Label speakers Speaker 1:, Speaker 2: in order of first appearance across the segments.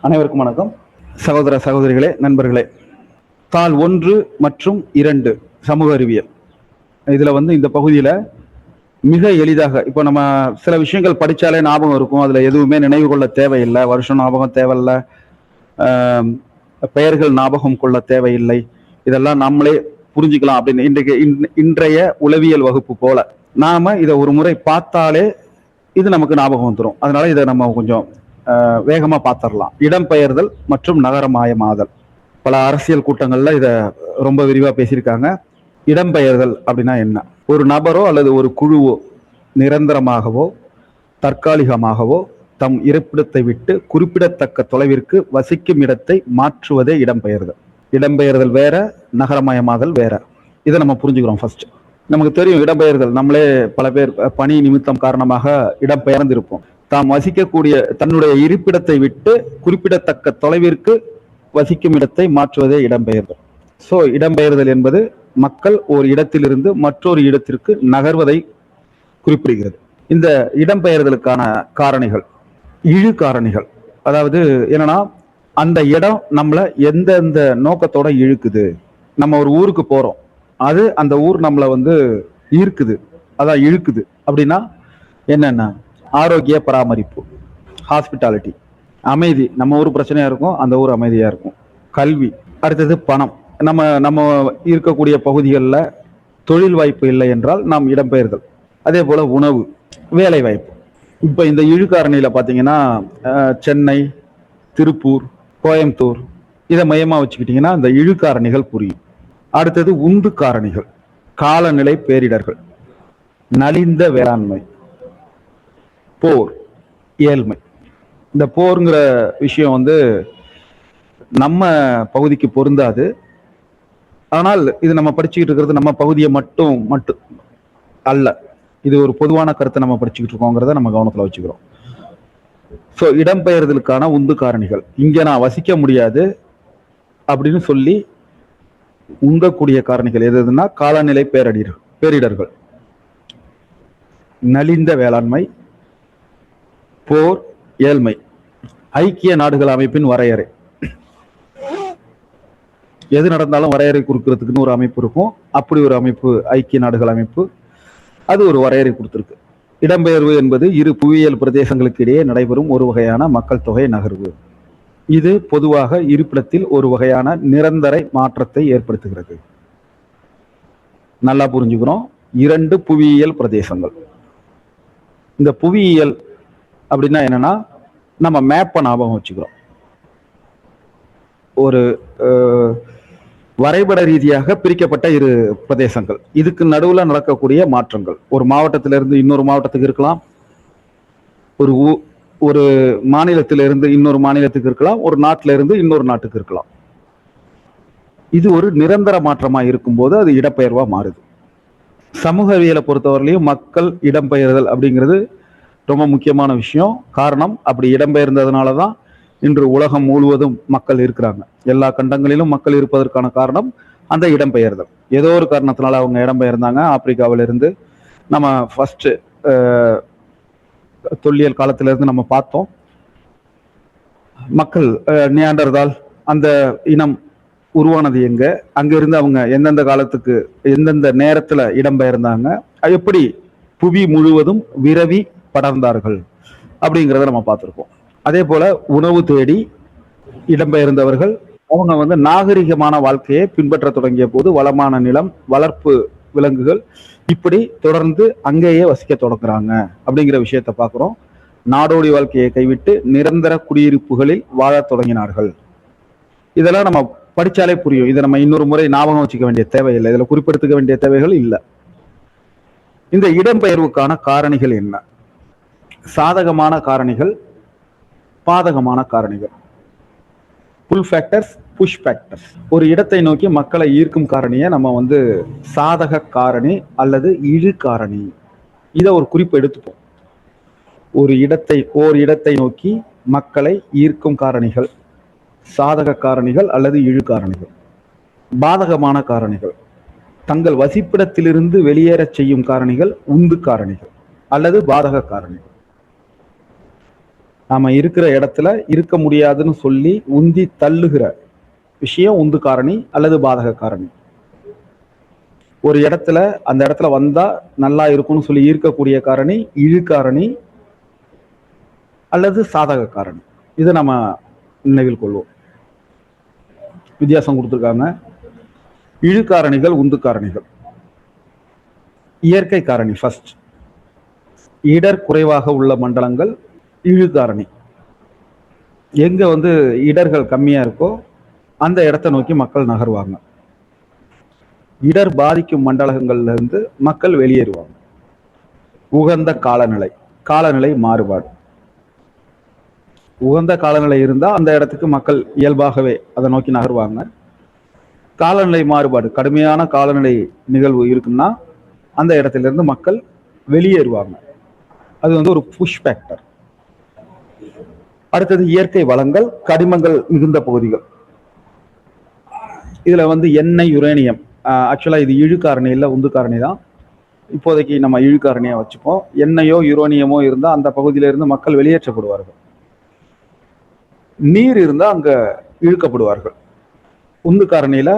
Speaker 1: அனைவருக்கும் வணக்கம். சகோதர சகோதரிகளே, நண்பர்களே, தாள் 1 மற்றும் 2 சமூக அறிவியல் இதுல இந்த பகுதியில மிக எளிதாக இப்போ நம்ம சில விஷயங்கள் படிச்சாலே ஞாபகம் இருக்கும். அதுல எதுவுமே நினைவு கொள்ள தேவையில்லை. வருஷம் ஞாபகம் தேவையில்லை, பெயர்கள் ஞாபகம் கொள்ள தேவையில்லை. இதெல்லாம் நம்மளே புரிஞ்சுக்கலாம் அப்படின்னு இன்றைய உளவியல் வகுப்பு போல நாம இதை ஒரு முறை பார்த்தாலே இது நமக்கு ஞாபகம் வந்துடும். அதனால இதை நம்ம கொஞ்சம் வேகமா பார்த்துடலாம். இடம்பெயர்தல் மற்றும் நகரமயமாதல். பல அரசியல் கூட்டங்கள்ல இத ரொம்ப விரிவா பேசியிருக்காங்க. இடம்பெயர்தல் அப்படின்னா என்ன? ஒரு நபரோ அல்லது ஒரு குழுவோ நிரந்தரமாகவோ தற்காலிகமாகவோ தம் இருப்பிடத்தை விட்டு குறிப்பிடத்தக்க தொலைவிற்கு வசிக்கும் இடத்தை மாற்றுவதே இடம்பெயர்தல். இடம்பெயர்தல் வேற, நகரமயமாதல் வேற. இதை நம்ம புரிஞ்சுக்கிறோம். ஃபர்ஸ்ட் நமக்கு தெரியும் இடம்பெயர்தல். நம்மளே பல பேர் பணி நிமித்தம் காரணமாக இடம்பெயர்ந்திருப்போம். தாம் வசிக்கக்கூடிய தன்னுடைய இருப்பிடத்தை விட்டு குறிப்பிடத்தக்க தொலைவிற்கு வசிக்கும் இடத்தை மாற்றுவதே இடம்பெயர்தல். ஸோ இடம்பெயர்தல் என்பது மக்கள் ஒரு இடத்திலிருந்து மற்றொரு இடத்திற்கு நகர்வதை குறிப்பிடுகிறது. இந்த இடம்பெயர்தலுக்கான காரணிகள், இழு காரணிகள். அதாவது என்னன்னா, அந்த இடம் நம்மளை எந்தெந்த நோக்கத்தோட இழுக்குது. நம்ம ஒரு ஊருக்கு போறோம், அது அந்த ஊர் நம்மளை ஈர்க்குது, அதான் இழுக்குது. அப்படின்னா என்னென்ன? ஆரோக்கிய பராமரிப்பு, ஹாஸ்பிட்டாலிட்டி, அமைதி. நம்ம ஊர் பிரச்சனையா இருக்கும், அந்த ஊர் அமைதியா இருக்கும். கல்வி. அடுத்தது பணம். நம்ம இருக்கக்கூடிய பகுதிகளில் தொழில் வாய்ப்பு இல்லை என்றால் நாம் இடம்பெயர்தல். அதே போல உணவு, வேலை வாய்ப்பு. இப்போ இந்த இழுக்காரணியில பார்த்தீங்கன்னா சென்னை, திருப்பூர், கோயம்புத்தூர் இதை மையமா வச்சுக்கிட்டீங்கன்னா இந்த இழுக்காரணிகள் புரியும். அடுத்தது உந்து காரணிகள், காலநிலை பேரிடர்கள், நலிந்த வேளாண்மை, போர், ஏழ்மை. இந்த போருங்கிற விஷயம் நம்ம பகுதிக்கு பொருந்தாது. ஆனால் இது நம்ம படிச்சுக்கிட்டு இருக்கிறது நம்ம பகுதியை மட்டும் அல்ல. இது ஒரு பொதுவான கருத்தை நம்ம படிச்சுக்கிட்டு இருக்கோங்கிறத நம்ம கவனத்துல வச்சுக்கிறோம். ஸோ இடம்பெயர்தலுக்கான உந்து காரணிகள். இங்க நான் வசிக்க முடியாது அப்படின்னு சொல்லி உந்தக்கூடிய காரணிகள் எதுன்னா காலநிலை பேரிடர்கள், நலிந்த வேளாண்மை, போர், ஏழ்மை. ஐக்கிய நாடுகள் அமைப்பின் வரையறை. எது நடந்தாலும் வரையறை கொடுக்கறதுக்குன்னு ஒரு அமைப்பு இருக்கும். அப்படி ஒரு அமைப்பு ஐக்கிய நாடுகள் அமைப்பு, அது ஒரு வரையறை கொடுத்திருக்கு. இடம்பெயர்வு என்பது இரு புவியியல் பிரதேசங்களுக்கு இடையே நடைபெறும் ஒரு வகையான மக்கள் தொகை நகர்வு. இது பொதுவாக இருப்பிடத்தில் ஒரு வகையான நிரந்தர மாற்றத்தை ஏற்படுத்துகிறது. நல்லா புரிஞ்சுக்கிறோம். 2 புவியியல் பிரதேசங்கள். இந்த புவியியல் அப்படின்னா என்னன்னா, நம்ம மேப்பை ஞாபகம் வச்சுக்கிறோம். ஒரு வரைபட ரீதியாக பிரிக்கப்பட்ட 2 பிரதேசங்கள். இதுக்கு நடுவில் நடக்கக்கூடிய மாற்றங்கள் ஒரு மாவட்டத்திலிருந்து இன்னொரு மாவட்டத்துக்கு இருக்கலாம், ஒரு மாநிலத்திலிருந்து இன்னொரு மாநிலத்துக்கு இருக்கலாம், ஒரு நாட்டில இருந்து இன்னொரு நாட்டுக்கு இருக்கலாம். இது ஒரு நிரந்தர மாற்றமா இருக்கும்போது அது இடம்பெயர்வா மாறுது. சமூகவியலை பொறுத்தவரையிலையும் மக்கள் இடம்பெயர்தல் அப்படிங்கிறது ரொம்ப முக்கியமான விஷயம். காரணம், அப்படி இடம்பெயர்ந்ததுனாலதான் இன்று உலகம் முழுவதும் மக்கள் இருக்கிறாங்க. எல்லா கண்டங்களிலும் மக்கள் இருப்பதற்கான காரணம் அந்த இடம்பெயர்தல். ஏதோ ஒரு காரணத்தினால அவங்க இடம்பெயர்ந்தாங்க. ஆப்பிரிக்காவிலிருந்து நம்ம ஃபர்ஸ்ட் தொல்லியல் காலத்திலிருந்து நம்ம பார்த்தோம். மக்கள் நியாண்டர்தால் அந்த இனம் உருவானது எங்க, அங்கிருந்து அவங்க எந்தெந்த காலத்துக்கு எந்தெந்த நேரத்துல இடம்பெயர்ந்தாங்க, எப்படி புவி முழுவதும் விரவி படர்ந்தார்கள் அப்படிங்கிறத நம்ம பார்த்திருக்கோம். அதே போல உணவு தேடி இடம்பெயர்ந்தவர்கள் அவங்க நாகரிகமான வாழ்க்கையை பின்பற்ற தொடங்கிய போது வளமான நிலம், வளர்ப்பு விலங்குகள், இப்படி தொடர்ந்து அங்கேயே வசிக்க தொடங்குறாங்க அப்படிங்கிற விஷயத்த பார்க்கிறோம். நாடோடி வாழ்க்கையை கைவிட்டு நிரந்தர குடியிருப்புகளில் வாழ தொடங்கினார்கள். இதெல்லாம் நம்ம படிச்சாலே புரியும். இதை நம்ம இன்னொரு முறை ஞாபகம் வச்சுக்க வேண்டிய தேவையில்லை, இதுல குறிப்பிடுத்துக்க வேண்டிய தேவைகள் இல்லை. இந்த இடம்பெயர்வுக்கான காரணிகள் என்ன? சாதகமான காரணிகள், பாதகமான காரணிகள். புல் ஃபேக்டர்ஸ், புஷ் ஃபேக்டர்ஸ். ஒரு இடத்தை நோக்கி மக்களை ஈர்க்கும் காரணியை நம்ம சாதக காரணி அல்லது இழு காரணி, இதை ஒரு குறிப்பு எடுத்துப்போம். ஒரு இடத்தை நோக்கி மக்களை ஈர்க்கும் காரணிகள் சாதக காரணிகள் அல்லது இழு காரணிகள். பாதகமான காரணிகள், தங்கள் வசிப்பிடத்திலிருந்து வெளியேறச் செய்யும் காரணிகள் உந்து காரணிகள் அல்லது பாதக காரணிகள். நாம இருக்கிற இடத்துல இருக்க முடியாதுன்னு சொல்லி உந்தி தள்ளுகிற விஷயம் உந்து காரணி அல்லது பாதக காரணி. ஒரு இடத்துல அந்த இடத்துல வந்தா நல்லா இருக்கும்னு சொல்லி ஈர்க்கக்கூடிய காரணி இழு காரணி அல்லது சாதக காரணி. இதை நம்ம நினைவில் கொள்வோம். வித்தியாசம் கொடுத்துருக்காங்க. இழு காரணிகள், உந்து காரணிகள். இயற்கை காரணி ஃபர்ஸ்ட். இடர் குறைவாக உள்ள மண்டலங்கள் இழு காரணி. எங்க இடர்கள் கம்மியா இருக்கோ அந்த இடத்தை நோக்கி மக்கள் நகர்வாங்க. இடர் பாதிக்கும் மண்டலங்கள்ல இருந்து மக்கள் வெளியேறுவாங்க. உகந்த காலநிலை, காலநிலை மாறுபாடு. உகந்த காலநிலை இருந்தா அந்த இடத்துக்கு மக்கள் இயல்பாகவே அதை நோக்கி நகர்வாங்க. காலநிலை மாறுபாடு, கடுமையான காலநிலை நிகழ்வு இருக்குன்னா அந்த இடத்துல இருந்து மக்கள் வெளியேறுவாங்க. அது ஒரு புஷ் ஃபேக்டர். அடுத்தது இயற்கை வளங்கள், கனிமங்கள் மிகுந்த பகுதிகள். இதுல எண்ணெய், யுரேனியம். ஆக்சுவலா இது இழு காரணி இல்லை, உந்து காரணி தான். இப்போதைக்கு நம்ம இழு காரணியா வச்சுப்போம். எண்ணெயோ யுரேனியமோ இருந்தா அந்த பகுதியில இருந்து மக்கள் வெளியேற்றப்படுவார்கள். நீர் இருந்தா அங்க இழுக்கப்படுவார்கள். உந்து காரணியில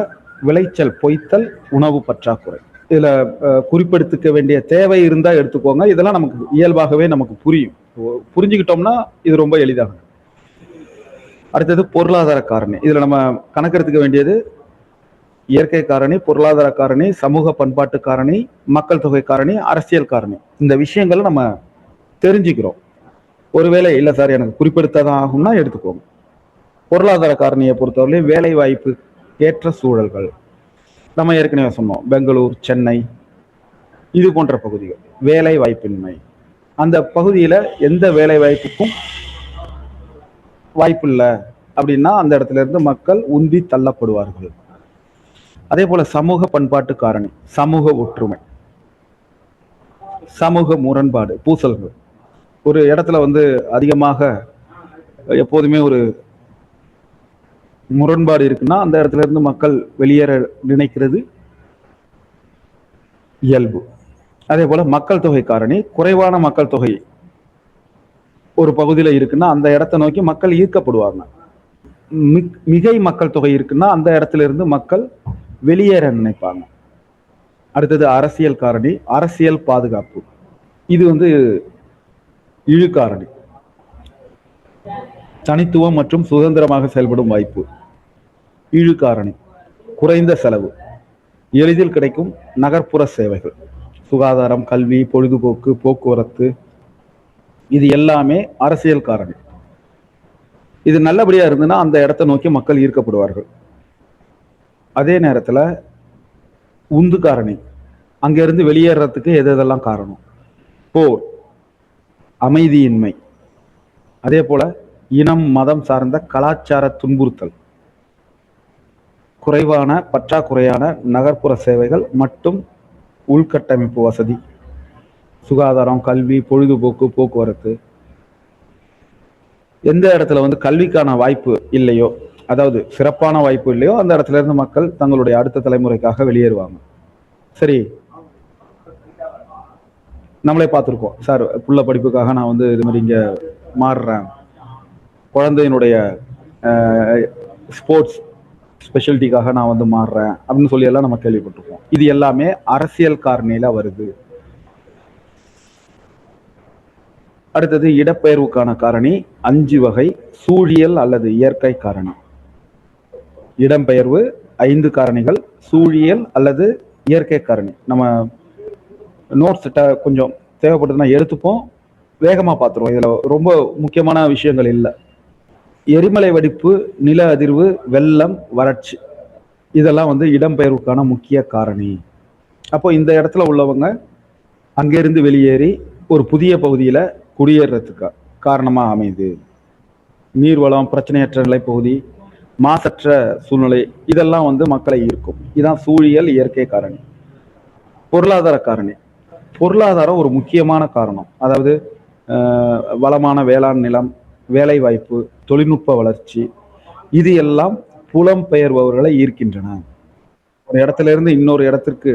Speaker 1: விளைச்சல் பொய்த்தல், உணவு பற்றாக்குறை. இதுல குறிப்பெடுத்துக்க வேண்டிய தேவை இருந்தா எடுத்துக்கோங்க. இதெல்லாம் நமக்கு இயல்பாகவே நமக்கு புரியும். புரிஞ்சுக்கிட்டோம்னா இது ரொம்ப எளிதாகும். அடுத்தது பொருளாதார காரணி. இதுல நம்ம கணக்கெடுத்துக்க வேண்டியது இயற்கை காரணி, பொருளாதார காரணி, சமூக பண்பாட்டு காரணி, மக்கள் தொகை காரணி, அரசியல் காரணி. இந்த விஷயங்களை நம்ம தெரிஞ்சுக்கிறோம். ஒருவேளை இல்லை சார் எனக்கு குறிப்பிடுத்ததான் ஆகும்னா எடுத்துக்கோங்க. பொருளாதார காரணியை பொறுத்தவரை வேலை வாய்ப்பு ஏற்ற சூழல்கள். நம்ம ஏற்கனவே சொன்னோம், பெங்களூர், சென்னை இது போன்ற பகுதிகள் வேலை வாய்ப்பின்மை. அந்த பகுதியில எந்த வேலை வாய்ப்புக்கும் வாய்ப்பு இல்லை அப்படின்னா அந்த இடத்துல இருந்து மக்கள் உந்தி தள்ளப்படுவார்கள். அதே போல சமூக பண்பாட்டு காரணி, சமூக ஒற்றுமை, சமூக முரண்பாடு, பூசல்கள். ஒரு இடத்துல அதிகமாக எப்போதுமே ஒரு முரண்பாடு இருக்குன்னா அந்த இடத்துல இருந்து மக்கள் வெளியேற நினைக்கிறது இயல்பு. அதே போல மக்கள் தொகை காரணி, குறைவான மக்கள் தொகை ஒரு பகுதியில இருக்குன்னா அந்த இடத்தை நோக்கி மக்கள் ஈர்க்கப்படுவாங்க. மிகை மக்கள் தொகை இருக்குன்னா அந்த இடத்துல இருந்து மக்கள் வெளியேற நினைப்பாங்க. அடுத்தது அரசியல் காரணி, அரசியல் பாதுகாப்பு. இது இழு காரணி, தனித்துவம் மற்றும் சுதந்திரமாக செயல்படும் வாய்ப்பு. இழு காரணி குறைந்த செலவு, எளிதில் கிடைக்கும் நகர்ப்புற சேவைகள், சுகாதாரம், கல்வி, பொழுதுபோக்கு, போக்குவரத்து. இது எல்லாமே அரசியல் காரணி. இது நல்லபடியா இருந்ததுன்னா அந்த இடத்தை நோக்கி மக்கள் ஈர்க்கப்படுவார்கள். அதே நேரத்துல உந்து காரணி, அங்க இருந்து வெளியேறதுக்கு எதெல்லாம் காரணம்? போர், அமைதியின்மை, அதே போல இனம் மதம் சார்ந்த கலாச்சார துன்புறுத்தல், குறைவான பற்றாக்குறையான நகர்ப்புற சேவைகள் மற்றும் உள்கட்டமைப்பு வசதி, சுகாதாரம், கல்வி, பொழுதுபோக்கு, போக்குவரத்து. எந்த இடத்துல கல்விக்கான வாய்ப்பு இல்லையோ, அதாவது சிறப்பான வாய்ப்பு இல்லையோ, அந்த இடத்துல இருந்து மக்கள் தங்களுடைய அடுத்த தலைமுறைக்காக வெளியேறுவாங்க. சரி, நம்மளே பார்த்துருக்கோம் சார், புள்ள படிப்புக்காக நான் இது மாதிரி இங்க மாறுறேன், குழந்தையினுடைய ஸ்போர்ட்ஸ் ஸ்பெஷாலிட்டிக்காக நான் மாறுறேன் அப்படின்னு சொல்லி எல்லாம் நம்ம கேள்விப்பட்டிருக்கோம். இது எல்லாமே அரசியல் காரணியில வருது. அடுத்தது இடப்பெயர்வுக்கான காரணி 5 வகை. சூழியல் அல்லது இயற்கை காரணி. இடம்பெயர்வு 5 காரணிகள், சூழியல் அல்லது இயற்கை காரணி. நம்ம நோட்ஸ் கொஞ்சம் தேவைப்படுதுன்னா எடுத்துப்போம், வேகமா பார்த்துருவோம். இதுல ரொம்ப முக்கியமான விஷயங்கள் இல்லை. எரிமலை வெடிப்பு, நில அதிர்வு, வெள்ளம், வறட்சி, இதெல்லாம் இடம்பெயர்வுக்கான முக்கிய காரணி. அப்போ இந்த இடத்துல உள்ளவங்க அங்கிருந்து வெளியேறி ஒரு புதிய பகுதியில குடியேறதுக்கு காரணமா அமையுது. நீர்வளம், பிரச்சனையற்ற நிலைப்பகுதி, மாசற்ற சூழ்நிலை, இதெல்லாம் மக்களை ஈர்க்கும். இதுதான் சூழியல், இயற்கை காரணி. பொருளாதார காரணி, பொருளாதாரம் ஒரு முக்கியமான காரணம். அதாவது வளமான வேளாண் நிலம், வேலை வாய்ப்பு, தொழில்நுட்ப வளர்ச்சி, இது எல்லாம் புலம்பெயர்பவர்களை ஈர்க்கின்றன. ஒரு இடத்துல இருந்து இன்னொரு இடத்திற்கு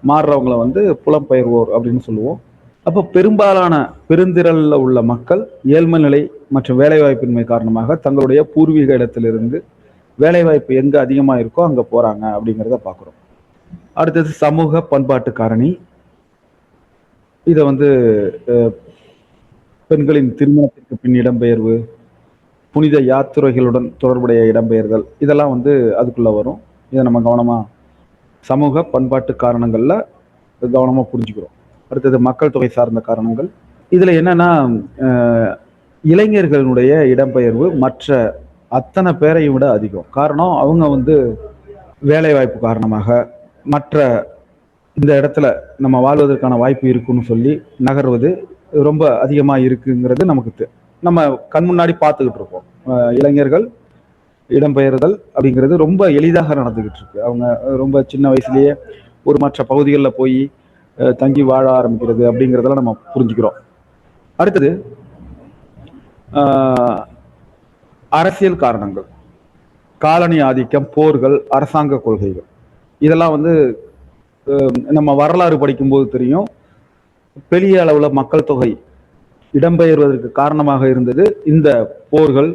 Speaker 1: மாறுறவங்களை புலம்பெயர்வோர் அப்படின்னு சொல்லுவோம். அப்போ பெரும்பாலான பெருந்திரல்ல உள்ள மக்கள் ஏழ்மை நிலை மற்றும் வேலைவாய்ப்பின்மை காரணமாக தங்களுடைய பூர்வீக இடத்திலிருந்து வேலைவாய்ப்பு எங்க அதிகமா இருக்கோ அங்க போறாங்க அப்படிங்கிறத பார்க்குறோம். அடுத்தது சமூக பண்பாட்டு காரணி. இதை பெண்களின் திருமணத்திற்கு பின் இடம்பெயர்வு, புனித யாத்திரைகளுடன் தொடர்புடைய இடம்பெயர்தல், இதெல்லாம் அதுக்குள்ள வரும். இதை நம்ம கவனமா சமூக பண்பாட்டு காரணங்கள்ல கவனமா புரிஞ்சுக்கிறோம். அடுத்தது மக்கள் தொகை சார்ந்த காரணங்கள். இதுல என்னன்னா இளைஞர்களுடைய இடம்பெயர்வு மற்ற அத்தனை பேரையும் விட அதிகம். காரணம் அவங்க வேலை வாய்ப்பு காரணமாக மற்ற இந்த இடத்துல நம்ம வாழ்வதற்கான வாய்ப்பு இருக்குன்னு சொல்லி நகர்வது ரொம்ப அதிகமா இருக்குங்கிறது நமக்கு நம்ம கண் முன்னாடி பார்த்துக்கிட்டு இருக்கோம். இளைஞர்கள் இடம்பெயர்தல் அப்படிங்கிறது ரொம்ப எளிதாக நடந்துகிட்டு இருக்கு. அவங்க ரொம்ப சின்ன வயசுலயே ஒரு மற்ற பகுதிகளில் போய் தங்கி வாழ ஆரம்பிக்கிறது அப்படிங்கிறதெல்லாம் நம்ம புரிஞ்சுக்கிறோம். அடுத்தது அரசியல் காரணங்கள், காலனி ஆதிக்கம், போர்கள், அரசாங்க கொள்கைகள், இதெல்லாம் நம்ம வரலாறு படிக்கும்போது தெரியும். பெரிய அளவுல மக்கள் தொகை இடம்பெயர்வதற்கு காரணமாக இருந்தது இந்த போர்கள்,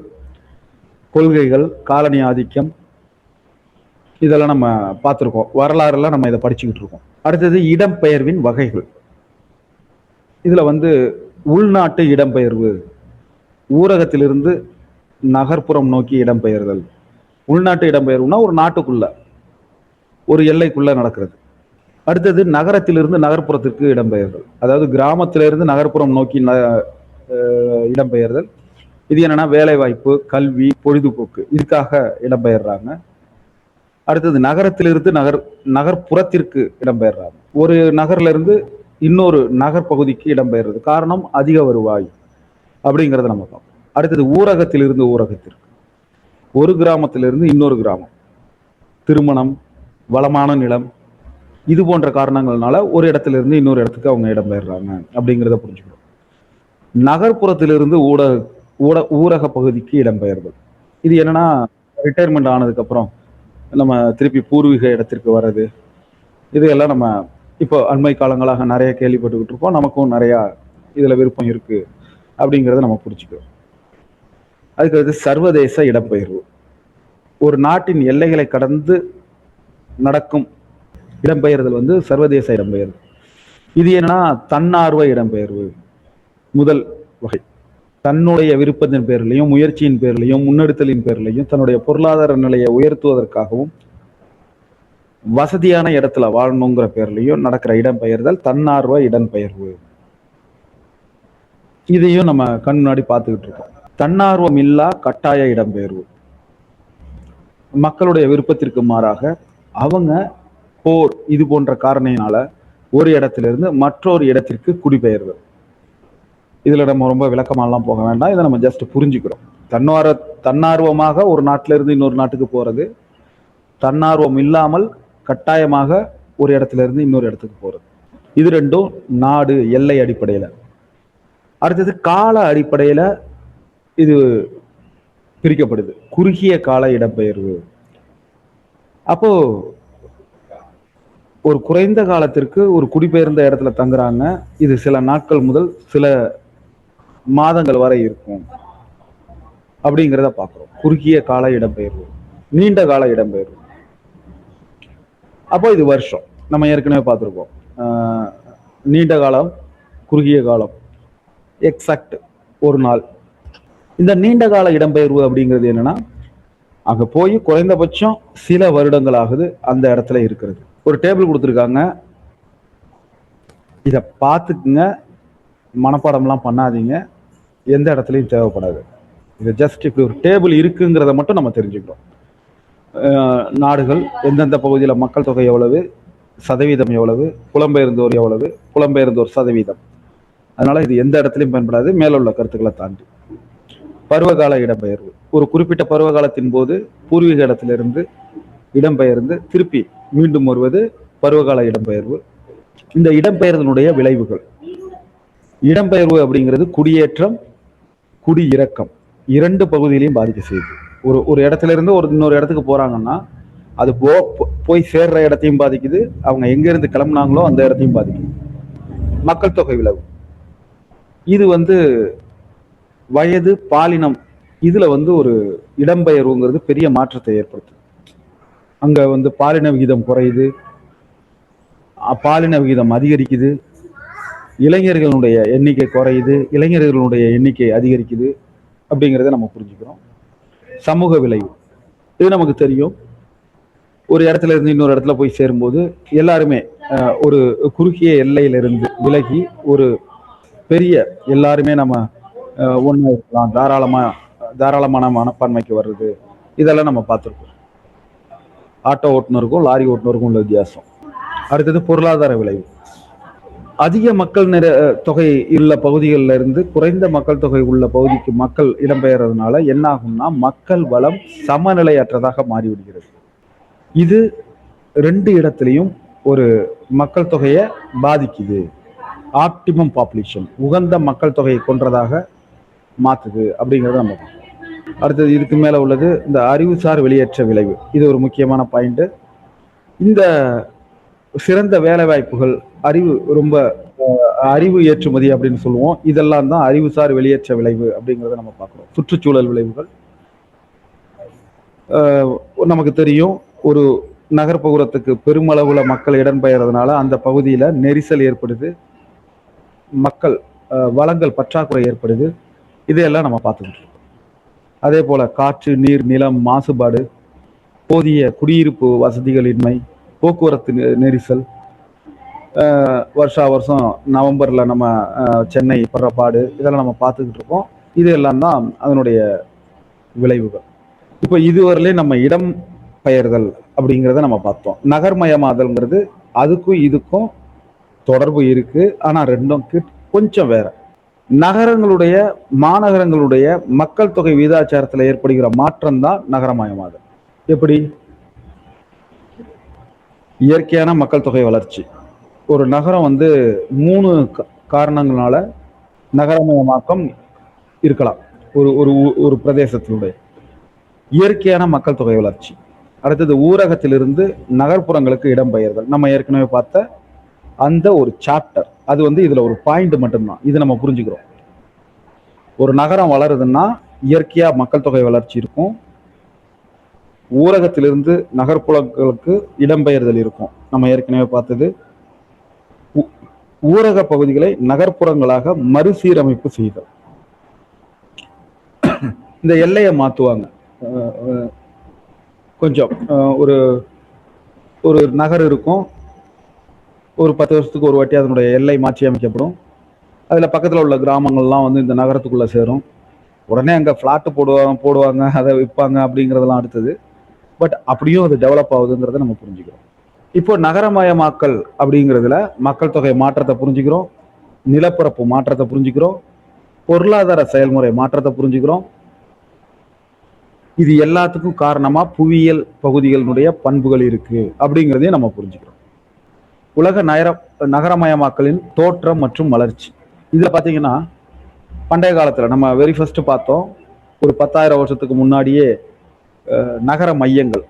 Speaker 1: கொள்கைகள், காலனி ஆதிக்கம், இதெல்லாம் நம்ம பார்த்துருக்கோம். வரலாறுல நம்ம இதை படிச்சுக்கிட்டு இருக்கோம். அடுத்தது இடம்பெயர்வின் வகைகள். இதுல உள்நாட்டு இடம்பெயர்வு, ஊரகத்திலிருந்து நகர்ப்புறம் நோக்கி இடம்பெயர்தல். உள்நாட்டு இடம்பெயர்வுனா ஒரு நாட்டுக்குள்ள ஒரு எல்லைக்குள்ள நடக்கிறது. அடுத்தது நகரத்திலிருந்து நகர்ப்புறத்திற்கு இடம்பெயர்தல், அதாவது கிராமத்திலிருந்து நகர்ப்புறம் நோக்கி இடம்பெயர்தல். இது என்னன்னா வேலை வாய்ப்பு, கல்வி, பொழுதுபோக்கு, இதுக்காக இடம்பெயர்றாங்க. அடுத்தது நகரத்திலிருந்து நகர்ப்புறத்திற்கு இடம்பெயர்றாங்க. ஒரு நகர்ல இருந்து இன்னொரு நகர் பகுதிக்கு இடம்பெயர்றது காரணம் அதிக வருவாய் அப்படிங்கிறத நம்ம பார்ப்போம். அடுத்தது ஊரகத்திலிருந்து ஊரகத்திற்கு, ஒரு கிராமத்திலிருந்து இன்னொரு கிராமம், திருமணம், வளமான நிலம், இது போன்ற காரணங்கள்னால ஒரு இடத்துல இருந்து இன்னொரு இடத்துக்கு அவங்க இடம்பெயர்றாங்க அப்படிங்கிறத புரிஞ்சுக்கணும். நகர்ப்புறத்திலிருந்து ஊரக பகுதிக்கு இடம்பெயர்தல். இது என்னன்னா ரிட்டையர்மெண்ட் ஆனதுக்கு அப்புறம் நம்ம திருப்பி பூர்வீக இடத்திற்கு வர்றது. இதையெல்லாம் நம்ம இப்போ அண்மை காலங்களாக நிறைய கேள்விப்பட்டுக்கிட்டு இருக்கோம். நமக்கும் நிறைய இதுல விருப்பம் இருக்கு அப்படிங்கிறத நம்ம புரிஞ்சுக்கிறோம். அதுக்கு சர்வதேச இடம்பெயர்வு. ஒரு நாட்டின் எல்லைகளை கடந்து நடக்கும் இடம்பெயர்தல் சர்வதேச இடம்பெயர்வு. இது என்னன்னா தன்னார்வ இடம்பெயர்வு முதல் வகை. தன்னுடைய விருப்பத்தின் பேர்லையும், முயற்சியின் பேர்லையும், முன்னெடுத்தலின் பேர்லையும், தன்னுடைய பொருளாதார நிலையை உயர்த்துவதற்காகவும், வசதியான இடத்துல வாழணுங்கிற பேர்லையும் நடக்கிற இடம்பெயர்தல் தன்னார்வ இடம்பெயர்வு. இதையும் நம்ம கண் முன்னாடி பார்த்துக்கிட்டு இருக்கோம். தன்னார்வம் இல்லா கட்டாய இடம்பெயர்வு. மக்களுடைய விருப்பத்திற்கு மாறாக அவங்க போர் இது போன்ற காரணியினால ஒரு இடத்திலிருந்து மற்றொரு இடத்திற்கு குடிபெயர்வு. இதுல நம்ம ரொம்ப விளக்கமாலாம் போக வேண்டாம். இதை நம்ம ஜஸ்ட் புரிஞ்சுக்கிறோம். தன்னார்வமாக ஒரு நாட்டில இருந்து இன்னொரு நாட்டுக்கு போறது, தன்னார்வம் இல்லாமல் கட்டாயமாக ஒரு இடத்துல இருந்து இன்னொரு இடத்துக்கு போறது. இது ரெண்டும் நாடு எல்லை அடிப்படையில. அடுத்தது கால அடிப்படையில இது பிரிக்கப்படுது. குறுகிய கால இடம்பெயர்வு. அப்போ ஒரு குறைந்த காலத்திற்கு ஒரு குடிபெயர்ந்த இடத்துல தங்குறாங்க. இது சில நாட்கள் முதல் சில மாதங்கள் வரை இருக்கும் அப்படிங்கிறத பார்க்கிறோம். குறுகிய கால இடம்பெயர்வு. நீண்ட கால இடம்பெயர்வு, அப்போ இது வருஷம் நம்ம ஏற்கனவே பார்த்துருக்கோம். நீண்ட காலம், குறுகிய காலம், எக்ஸாக்ட் ஒரு நாள். இந்த நீண்ட கால இடம்பெயர்வு அப்படிங்கிறது என்னன்னா அங்க போய் குறைந்தபட்சம் சில வருடங்கள் ஆகுது அந்த இடத்துல இருக்கிறது. ஒரு டேபிள் கொடுத்துருக்காங்க, இதை பார்த்துக்குங்க, மனப்பாடம்லாம் பண்ணாதீங்க, எந்த இடத்துலையும் தேவைப்படாது. இது ஜஸ்ட் இப்படி ஒரு டேபிள் இருக்குங்கிறத மட்டும் நம்ம தெரிஞ்சுக்கிறோம். நாடுகள், எந்தெந்த பகுதியில் மக்கள் தொகை எவ்வளவு, சதவீதம் எவ்வளவு, புலம்பெயர்ந்தோர் எவ்வளவு, புலம்பெயர்ந்தோர் சதவீதம். அதனால இது எந்த இடத்துலையும் பயன்படாது மேலுள்ள கருத்துக்களை தாண்டி. பருவகால இடம்பெயர்வு. ஒரு குறிப்பிட்ட பருவ காலத்தின் போது பூர்வீக இடத்திலிருந்து இடம்பெயர்ந்து திருப்பி மீண்டும் வருவது பருவகால இடம்பெயர்வு. இந்த இடம்பெயர்தனுடைய விளைவுகள். இடம்பெயர்வு அப்படிங்கிறது குடியேற்றம், குடியிறக்கம் இரண்டு பகுதியிலையும் பாதிக்க செய்யுது. ஒரு இடத்துல இருந்து இன்னொரு இடத்துக்கு போறாங்கன்னா அது போய் சேர்ற இடத்தையும் பாதிக்குது, அவங்க எங்க இருந்து கிளம்புனாங்களோ அந்த இடத்தையும் பாதிக்குது. மக்கள் தொகை விளைவு. இது வயது, பாலினம் இதுல வந்து ஒரு இடம்பெயர்வுங்கிறது பெரிய மாற்றத்தை ஏற்படுத்தும். அங்க வந்து பாலின விகிதம் குறையுது, பாலின விகிதம் அதிகரிக்குது, இளைஞர்களுடைய எண்ணிக்கை குறையுது, இளைஞர்களுடைய எண்ணிக்கை அதிகரிக்குது அப்படிங்கிறத நம்ம புரிஞ்சுக்கிறோம். சமூக விளைவு இது நமக்கு தெரியும். ஒரு இடத்துல இருந்து இன்னொரு இடத்துல போய் சேரும்போது எல்லாருமே ஒரு குறுகிய எல்லையிலிருந்து விலகி ஒரு பெரிய எல்லாருமே நம்ம ஒன்று இருக்கலாம், தாராளமான மனப்பான்மைக்கு வர்றது இதெல்லாம் நம்ம பார்த்துருக்கோம். ஆட்டோ ஓட்டுநருக்கும் லாரி ஓட்டுநருக்கும் உள்ள வித்தியாசம். அடுத்தது பொருளாதார விளைவு. அதிக மக்கள் தொகை உள்ள பகுதிகளில் இருந்து குறைந்த மக்கள் தொகை உள்ள பகுதிக்கு மக்கள் இடம்பெயர்றதுனால என்ன ஆகும்னா மக்கள் வளம் சமநிலையற்றதாக மாறிவிடுகிறது. இது 2 இடத்துலையும் ஒரு மக்கள் தொகையை பாதிக்குது. ஆப்டிமம் பாப்புலேஷன் உகந்த மக்கள் தொகையை கொன்றதாக மாத்துது அப்படிங்கிறத நம்ம பார்க்கணும். அடுத்தது இதுக்கு மேல உள்ளது இந்த அறிவுசார் வெளியேற்ற விளைவு. இது ஒரு முக்கியமான பாயிண்ட். இந்த சிறந்த வேலை வாய்ப்புகள், அறிவு ஏற்றுமதி அப்படின்னு சொல்லுவோம். இதெல்லாம் தான் அறிவுசார் வெளியேற்ற விளைவு அப்படிங்கிறத நம்ம பார்க்கிறோம். சுற்றுச்சூழல் விளைவுகள் நமக்கு தெரியும். ஒரு நகர்ப்புறத்துக்கு பெருமளவுல மக்கள் இடம்பெயர்றதுனால அந்த பகுதியில நெரிசல் ஏற்படுது, மக்கள் வளங்கள் பற்றாக்குறை ஏற்படுது. இதையெல்லாம் நம்ம பார்த்துக்கிட்டு இருக்கோம். அதே போல காற்று, நீர், நிலம் மாசுபாடு, போதிய குடியிருப்பு வசதிகளின்மை, போக்குவரத்து நெரிசல். வருஷா வருஷம் நவம்பர்ல நம்ம சென்னை படுற பாடு இதெல்லாம் நம்ம பார்த்துக்கிட்டு இருக்கோம். இது எல்லாம் தான் அதனுடைய விளைவுகள். இப்போ இதுவரையிலே நம்ம இடம் பெயர்தல் அப்படிங்கிறத நம்ம பார்த்தோம். நகர்மயமாதல்ங்கிறது அதுக்கும் இதுக்கும் தொடர்பு இருக்கு, ஆனா ரெண்டும் கொஞ்சம் வேற. மாநகரங்களுடைய மக்கள் தொகை விகிதாச்சாரத்தில் ஏற்படுகிற மாற்றம் தான் நகரமயமாதல். எப்படி? இயற்கையான மக்கள் தொகை வளர்ச்சி. ஒரு நகரம் வந்து 3 காரணங்களால நகரமயமாக்கம் இருக்கலாம். ஒரு பிரதேசத்தினுடைய இயற்கையான மக்கள் தொகை வளர்ச்சி. அடுத்தது ஊரகத்திலிருந்து நகர்ப்புறங்களுக்கு இடம்பெயர்தல். நம்ம ஏற்கனவே பார்த்த அந்த ஒரு சாப்டர், அது வந்து இதுல ஒரு பாயிண்ட் மட்டும்தான். இது நம்ம புரிஞ்சுக்கிறோம். ஒரு நகரம் வளருதுன்னா இயற்கையா மக்கள் தொகை வளர்ச்சி இருக்கும், ஊரகத்திலிருந்து நகர்ப்புறங்களுக்கு இடம்பெயர்தல் இருக்கும். நம்ம ஏற்கனவே பார்த்தது ஊரக பகுதிகளை நகர்ப்புறங்களாக மறுசீரமைப்பு செய்தல். இந்த எல்லையை மாற்றுவாங்க. கொஞ்சம் ஒரு நகர் இருக்கும், ஒரு 10 வருஷத்துக்கு ஒரு வாட்டி அதனுடைய எல்லை மாற்றி அமைக்கப்படும். அதில் பக்கத்தில் உள்ள கிராமங்கள்லாம் வந்து இந்த நகரத்துக்குள்ளே சேரும். உடனே அங்கே ஃப்ளாட்டு போடுவாங்க, அதை விற்பாங்க அப்படிங்கிறதெல்லாம் அடுத்தது. பட் அப்படியும் அது டெவலப் ஆகுதுங்கிறத நம்ம புரிஞ்சுக்கிறோம். இப்போ நகரமயமாக்கல் அப்படிங்கிறதுல மக்கள் தொகை மாற்றத்தை புரிஞ்சுக்கிறோம், நிலப்பரப்பு மாற்றத்தை புரிஞ்சுக்கிறோம், பொருளாதார செயல்முறை மாற்றத்தை புரிஞ்சுக்கிறோம். இது எல்லாத்துக்கும் காரணமா புவியியல் பகுதிகளினுடைய பண்புகள் இருக்கு அப்படிங்கிறதையும் நம்ம புரிஞ்சுக்கிறோம். உலக நகரமயமாக்கலின் தோற்றம் மற்றும் வளர்ச்சி. இதுல பாத்தீங்கன்னா பண்டைய காலத்துல நம்ம வெரி ஃபர்ஸ்ட் பார்த்தோம், ஒரு 10,000 வருஷத்துக்கு முன்னாடியே நகர மையங்கள்.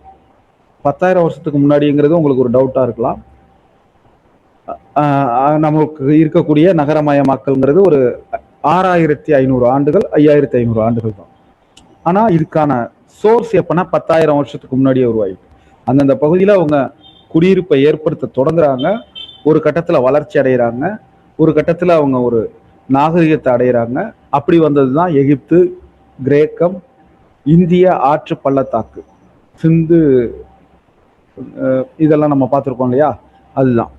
Speaker 1: 10,000 வருஷத்துக்கு முன்னாடிங்கிறது உங்களுக்கு ஒரு டவுட்டா இருக்கலாம். நமக்கு இருக்கக்கூடிய நகரமயமாக்கல்ங்கிறது ஒரு 6,500 ஆண்டுகள் 5,500 ஆண்டுகள் தான். ஆனா இதுக்கான சோர்ஸ் எப்பன்னா 10,000 வருஷத்துக்கு முன்னாடியே உருவாயிருக்கு. அந்தந்த பகுதியில அவங்க குடியிருப்பை ஏற்படுத்த தொடங்குறாங்க, ஒரு கட்டத்துல வளர்ச்சி அடைகிறாங்க, ஒரு கட்டத்துல அவங்க ஒரு நாகரிகத்தை அடைகிறாங்க. அப்படி வந்ததுதான் எகிப்து, கிரேக்கம், இந்திய ஆற்று பள்ளத்தாக்கு, சிந்து, இதெல்லாம் நம்ம பார்த்துருக்கோம் இல்லையா, அதுதான்.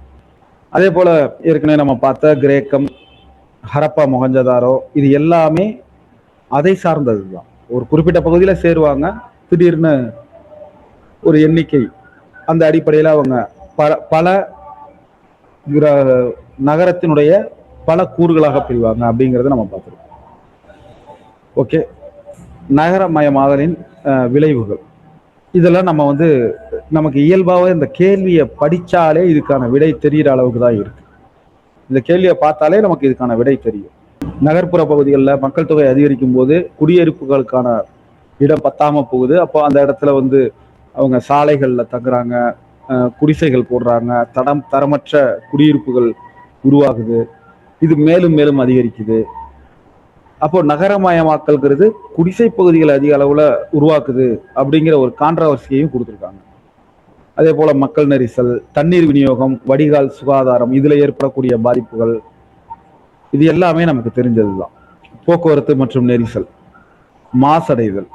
Speaker 1: அதே போல ஏற்கனவே நம்ம பார்த்த கிரேக்கம், ஹரப்பா, மொஹஞ்சதாரோ, இது எல்லாமே அதை சார்ந்தது தான். ஒரு குறிப்பிட்ட பகுதியில சேருவாங்க, திடீர்னு ஒரு எண்ணிக்கை, அந்த அடிப்படையில் அவங்க பல நகரத்தினுடைய பல கூறுகளாக பிரிவாங்க அப்படிங்கிறத நம்ம பார்த்துருக்கோம். ஓகே, நகரமயமாதலின் விளைவுகள் இதெல்லாம் நம்ம வந்து நமக்கு இயல்பாக இந்த கேள்வியை படிச்சாலே இதுக்கான விடை தெரிகிற அளவுக்கு தான் இருக்கு. இந்த கேள்வியை பார்த்தாலே நமக்கு இதுக்கான விடை தெரியும். நகர்ப்புற பகுதிகளில் மக்கள் தொகை அதிகரிக்கும் போது குடியிருப்புகளுக்கான இடம் பத்தாம போகுது. அப்போ அந்த இடத்துல வந்து அவங்க சாலைகளில் தங்குறாங்க, குடிசைகள் போடுறாங்க, தரமற்ற குடியிருப்புகள் உருவாகுது. இது மேலும் மேலும் அதிகரிக்குது. அப்போ நகரமயமாக்கல்ங்கிறது குடிசை பகுதிகளை அதிக அளவுல உருவாக்குது அப்படிங்கிற ஒரு கான்ட்ரவர்சியையும் கொடுத்துருக்காங்க. அதே போல மக்கள் நெரிசல், தண்ணீர் விநியோகம், வடிகால், சுகாதாரம், இதுல ஏற்படக்கூடிய பாதிப்புகள், இது எல்லாமே நமக்கு தெரிஞ்சதுதான். போக்குவரத்து மற்றும் நெரிசல், மாசடைதல்,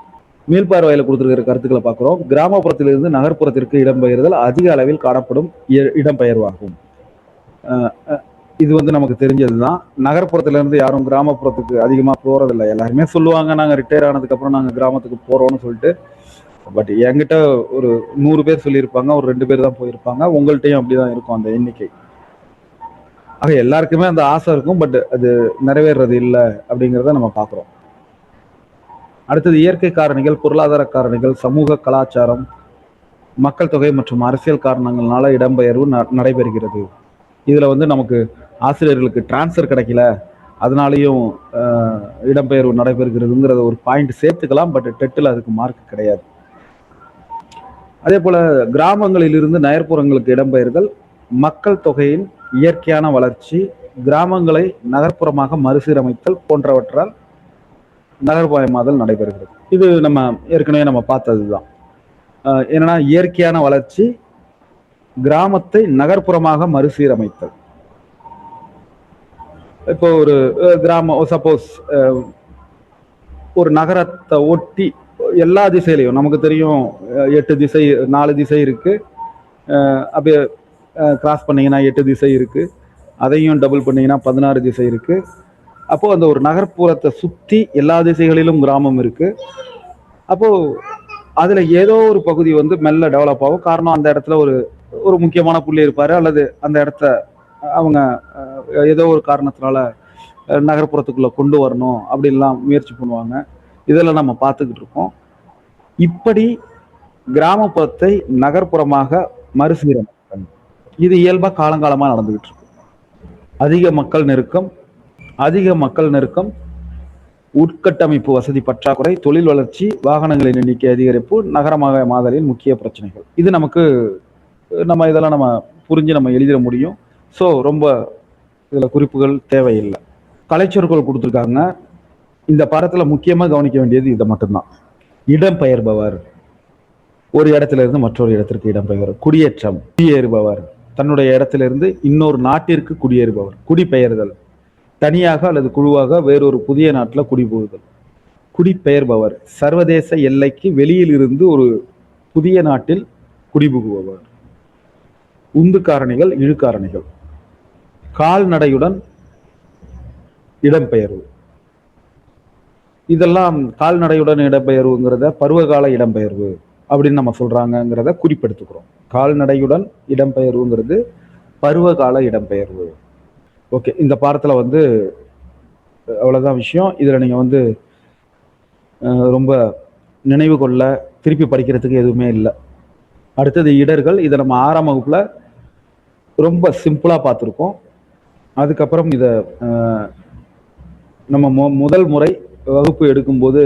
Speaker 1: மீள்பார்வையில கொடுத்திருக்கிற கருத்துக்களை பார்க்கிறோம். கிராமப்புறத்திலிருந்து நகர்ப்புறத்திற்கு இடம்பெயர்தல் அதிக அளவில் காணப்படும் இடம்பெயர்வாகும். இது நமக்கு தெரிஞ்சதுதான். நகர்ப்புறத்துல இருந்து யாரும் கிராமப்புறத்துக்கு அதிகமா போறதில்லை. எல்லாருமே சொல்லுவாங்க நாங்க ரிட்டையர் ஆனதுக்கு அப்புறம் நாங்க கிராமத்துக்கு போறோம்னு சொல்லிட்டு. பட் என்கிட்ட ஒரு 100 பேர் சொல்லியிருப்பாங்க, ஒரு 2 பேர் தான் போயிருப்பாங்க. உங்கள்கிட்டயும் அப்படிதான் இருக்கும் அந்த எண்ணிக்கை. ஆக எல்லாருக்குமே அந்த ஆசை இருக்கும், பட் அது நிறைவேறது இல்லை அப்படிங்கிறத நம்ம பார்க்குறோம். அடுத்தது இயற்கை காரணிகள், பொருளாதார காரணிகள், சமூக கலாச்சாரம், மக்கள் தொகை மற்றும் அரசியல் காரணங்கள்னால இடம்பெயர்வு நடைபெறுகிறது. இதுல நமக்கு ஆசிரியர்களுக்கு டிரான்ஸ்ஃபர் கிடைக்கல, அதனாலையும் இடம்பெயர்வு நடைபெறுகிறதுங்கிறத ஒரு பாயிண்ட் சேர்த்துக்கலாம். பட் டெட்டில் அதுக்கு மார்க் கிடையாது. அதே போல கிராமங்களில் இருந்து நகர்ப்புறங்களுக்கு இடம்பெயர்தல், மக்கள் தொகையின் இயற்கையான வளர்ச்சி, கிராமங்களை நகர்ப்புறமாக மறுசீரமைத்தல் போன்றவற்றால் நகர்மயமாதல் நடைபெறுகிறது. இது நம்ம ஏற்கனவே நம்ம பார்த்ததுதான். என்னன்னா இயற்கையான வளர்ச்சி, கிராமத்தை நகர்ப்புறமாக மறுசீரமைத்தல். இப்போ ஒரு கிராமம், சப்போஸ் ஒரு நகரத்தை ஒட்டி எல்லா திசையிலையும் நமக்கு தெரியும் 8 திசை 4 திசை இருக்கு. அப்படியே கிராஸ் பண்ணீங்கன்னா 8 திசை இருக்கு. அதையும் டபுள் பண்ணீங்கன்னா 16 திசை இருக்கு. அப்போ அந்த ஒரு நகர்ப்புறத்தை சுத்தி எல்லா திசைகளிலும் கிராமம் இருக்கு. அப்போ அதுல ஏதோ ஒரு பகுதி மெல்ல டெவலப் ஆகும். காரணம் அந்த இடத்துல ஒரு முக்கியமான புள்ளி இருப்பாரு, அல்லது அந்த இடத்த அவங்க ஏதோ ஒரு காரணத்தினால நகர்ப்புறத்துக்குள்ள கொண்டு வரணும் அப்படின்லாம் முயற்சி பண்ணுவாங்க. இதெல்லாம் நம்ம பார்த்துக்கிட்டு இருக்கோம். இப்படி கிராமப்புறத்தை நகர்ப்புறமாக மறுசீரமைத்தல், இது இயல்பா காலங்காலமா நடந்துகிட்டு இருக்கு. அதிக மக்கள் நெருக்கம், உட்கட்டமைப்பு வசதி பற்றாக்குறை, தொழில் வளர்ச்சி, வாகனங்களின் எண்ணிக்கை அதிகரிப்பு, நகரமாக மாதலின் முக்கிய பிரச்சனைகள். இது நம்ம இதெல்லாம் நம்ம புரிஞ்சு நம்ம எழுதிட முடியும். ஸோ ரொம்ப இதுல குறிப்புகள் தேவையில்லை. கலைச்சொற்கள் கொடுத்துருக்காங்க. இந்த பாடத்துல முக்கியமா கவனிக்க வேண்டியது இதை மட்டும்தான். இடம்பெயர்பவர், ஒரு இடத்துல இருந்து மற்றொரு இடத்திற்கு இடம்பெயர். குடியேற்றம், குடியேறுபவர், தன்னுடைய இடத்திலிருந்து இன்னொரு நாட்டிற்கு குடியேறுபவர். குடிபெயர்தல், தனியாக அல்லது குழுவாக வேறொரு புதிய நாட்டில் குடிபுகுதல். குடிபெயர்பவர், சர்வதேச எல்லைக்கு வெளியில் இருந்து ஒரு புதிய நாட்டில் குடிபுகுபவர். உந்து காரணிகள், இழுக்காரணிகள், கால்நடையுடன் இடம்பெயர்வு. இதெல்லாம் கால்நடையுடன் இடம்பெயர்வுங்கிறத பருவகால இடம்பெயர்வு அப்படின்னு நம்ம சொல்றாங்கிறத குறிப்பெடுத்துக்கிறோம். கால்நடையுடன் இடம்பெயர்வுங்கிறது பருவகால இடம்பெயர்வு. ஓகே, இந்த பாடத்துல அவ்வளவுதான் விஷயம். இதுல நீங்க ரொம்ப நினைவு கொள்ள, திருப்பி படிக்கிறதுக்கு எதுவுமே இல்லை. அடுத்தது இடர்கள். இதை நம்ம 6ஆம் வகுப்புல ரொம்ப சிம்பிளா பார்த்துருக்கோம். அதுக்கப்புறம் இதை நம்ம முதல் முறை வகுப்பு எடுக்கும்போது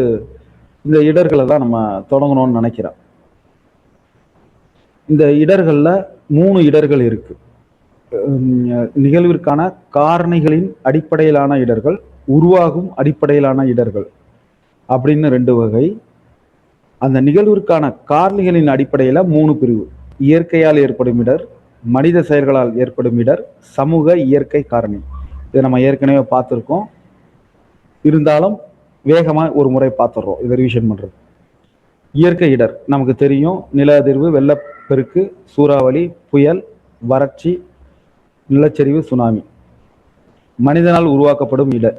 Speaker 1: இந்த இடர்களை தான் நம்ம தொடங்கணும்னு நினைக்கிறோம். இந்த இடர்கள்ல 3 இடர்கள் இருக்கு. நிகழ்விற்கான காரணிகளின் அடிப்படையிலான இடர்கள், உருவாகும் அடிப்படையிலான இடர்கள் அப்படின்னு 2 வகை. அந்த நிகழ்விற்கான காரணிகளின் அடிப்படையில 3 பிரிவு. இயற்கையால் ஏற்படும் இடர், மனித செயல்களால் ஏற்படும் இடர், சமூக இயற்கை காரணி. இதை நம்ம ஏற்கனவே பார்த்துருக்கோம். இருந்தாலும் வேகமா ஒரு முறை பார்த்துடுறோம், இதை ரிவிஷன் பண்றது. இயற்கை இடர் நமக்கு தெரியும். நில அதிர்வு, வெள்ளப்பெருக்கு, சூறாவளி, புயல், வறட்சி, நிலச்சரிவு, சுனாமி. மனிதனால் உருவாக்கப்படும் இடர்,